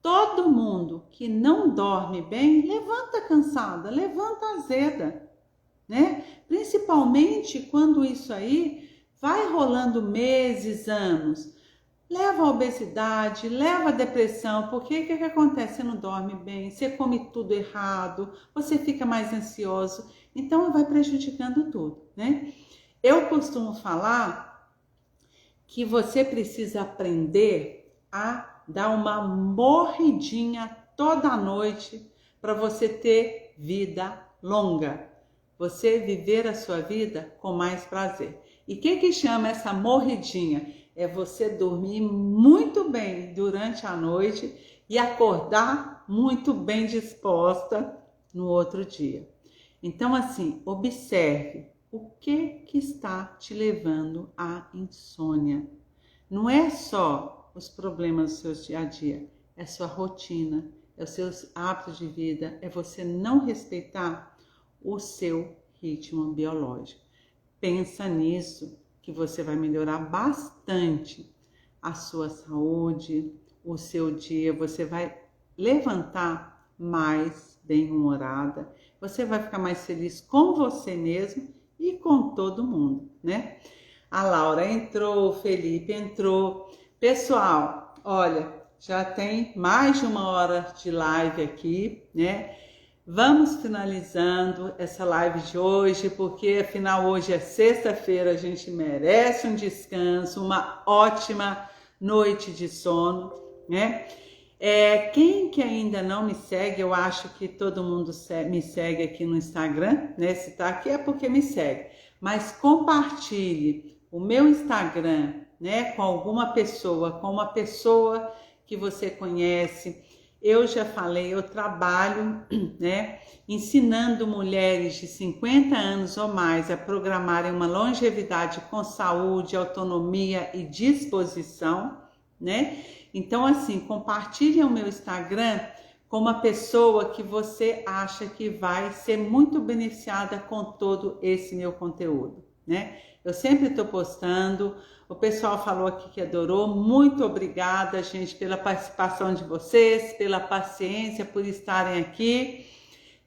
Speaker 1: Todo mundo que não dorme bem, levanta cansada, levanta azeda, né? Principalmente quando isso aí vai rolando meses, anos. leva a obesidade, leva a depressão, porque o que acontece? Você não dorme bem, você come tudo errado, você fica mais ansioso, então vai prejudicando tudo, né? Eu costumo falar que você precisa aprender a dar uma morridinha toda noite para você ter vida longa, você viver a sua vida com mais prazer. E o que chama essa morridinha? É você dormir muito bem durante a noite e acordar muito bem disposta no outro dia. Então, assim, observe o que está te levando à insônia. Não é só os problemas do seu dia a dia, é sua rotina, é os seus hábitos de vida, é você não respeitar o seu ritmo biológico. Pensa nisso, que você vai melhorar bastante a sua saúde, o seu dia, você vai levantar mais bem-humorada, você vai ficar mais feliz com você mesmo e com todo mundo, né? A Laura entrou, o Felipe entrou. Pessoal, olha, já tem mais de 1 hora de live aqui, né? Vamos finalizando essa live de hoje, porque afinal hoje é sexta-feira, a gente merece um descanso, uma ótima noite de sono, né? Quem que ainda não me segue, eu acho que todo mundo me segue aqui no Instagram, né? Se tá aqui é porque me segue. Mas compartilhe o meu Instagram, né? Com alguma pessoa, com uma pessoa que você conhece. Eu já falei, eu trabalho, né, ensinando mulheres de 50 anos ou mais a programarem uma longevidade com saúde, autonomia e disposição, né? Então, assim, compartilhe o meu Instagram com uma pessoa que você acha que vai ser muito beneficiada com todo esse meu conteúdo, né? Eu sempre estou postando. O pessoal falou aqui que adorou. Muito obrigada, gente, pela participação de vocês, pela paciência, por estarem aqui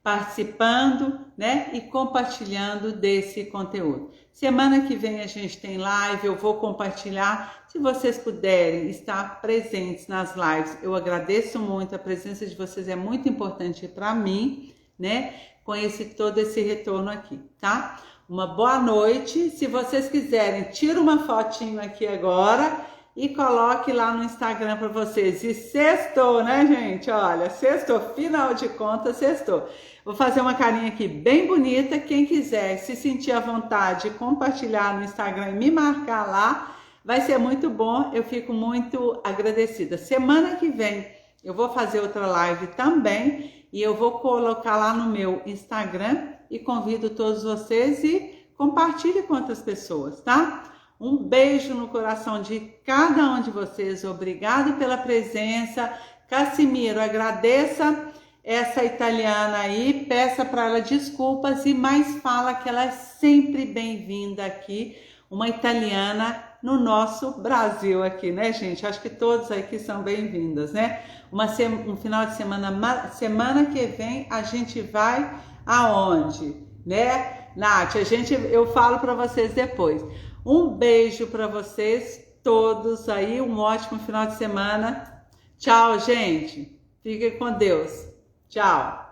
Speaker 1: participando, né? E compartilhando desse conteúdo. Semana que vem a gente tem live, eu vou compartilhar. Se vocês puderem estar presentes nas lives, eu agradeço muito. A presença de vocês é muito importante para mim, né? Com todo esse retorno aqui, tá? Uma boa noite. Se vocês quiserem, tira uma fotinho aqui agora e coloque lá no Instagram para vocês. E sextou, né, gente? Olha, sextou, final de contas, sextou. Vou fazer uma carinha aqui bem bonita. Quem quiser se sentir à vontade, compartilhar no Instagram e me marcar lá, vai ser muito bom. Eu fico muito agradecida. Semana que vem eu vou fazer outra live também e eu vou colocar lá no meu Instagram. E convido todos vocês e compartilhe com outras pessoas, tá? Um beijo no coração de cada um de vocês. Obrigado pela presença. Cassimiro, agradeça essa italiana aí, peça para ela desculpas e mais fala que ela é sempre bem-vinda aqui, uma italiana no nosso Brasil aqui, né, gente? Acho que todos aqui são bem-vindas, né? Um final de semana que vem a gente vai aonde, né? Nath, eu falo para vocês depois. Um beijo para vocês todos aí, um ótimo final de semana. Tchau, gente. Fiquem com Deus. Tchau.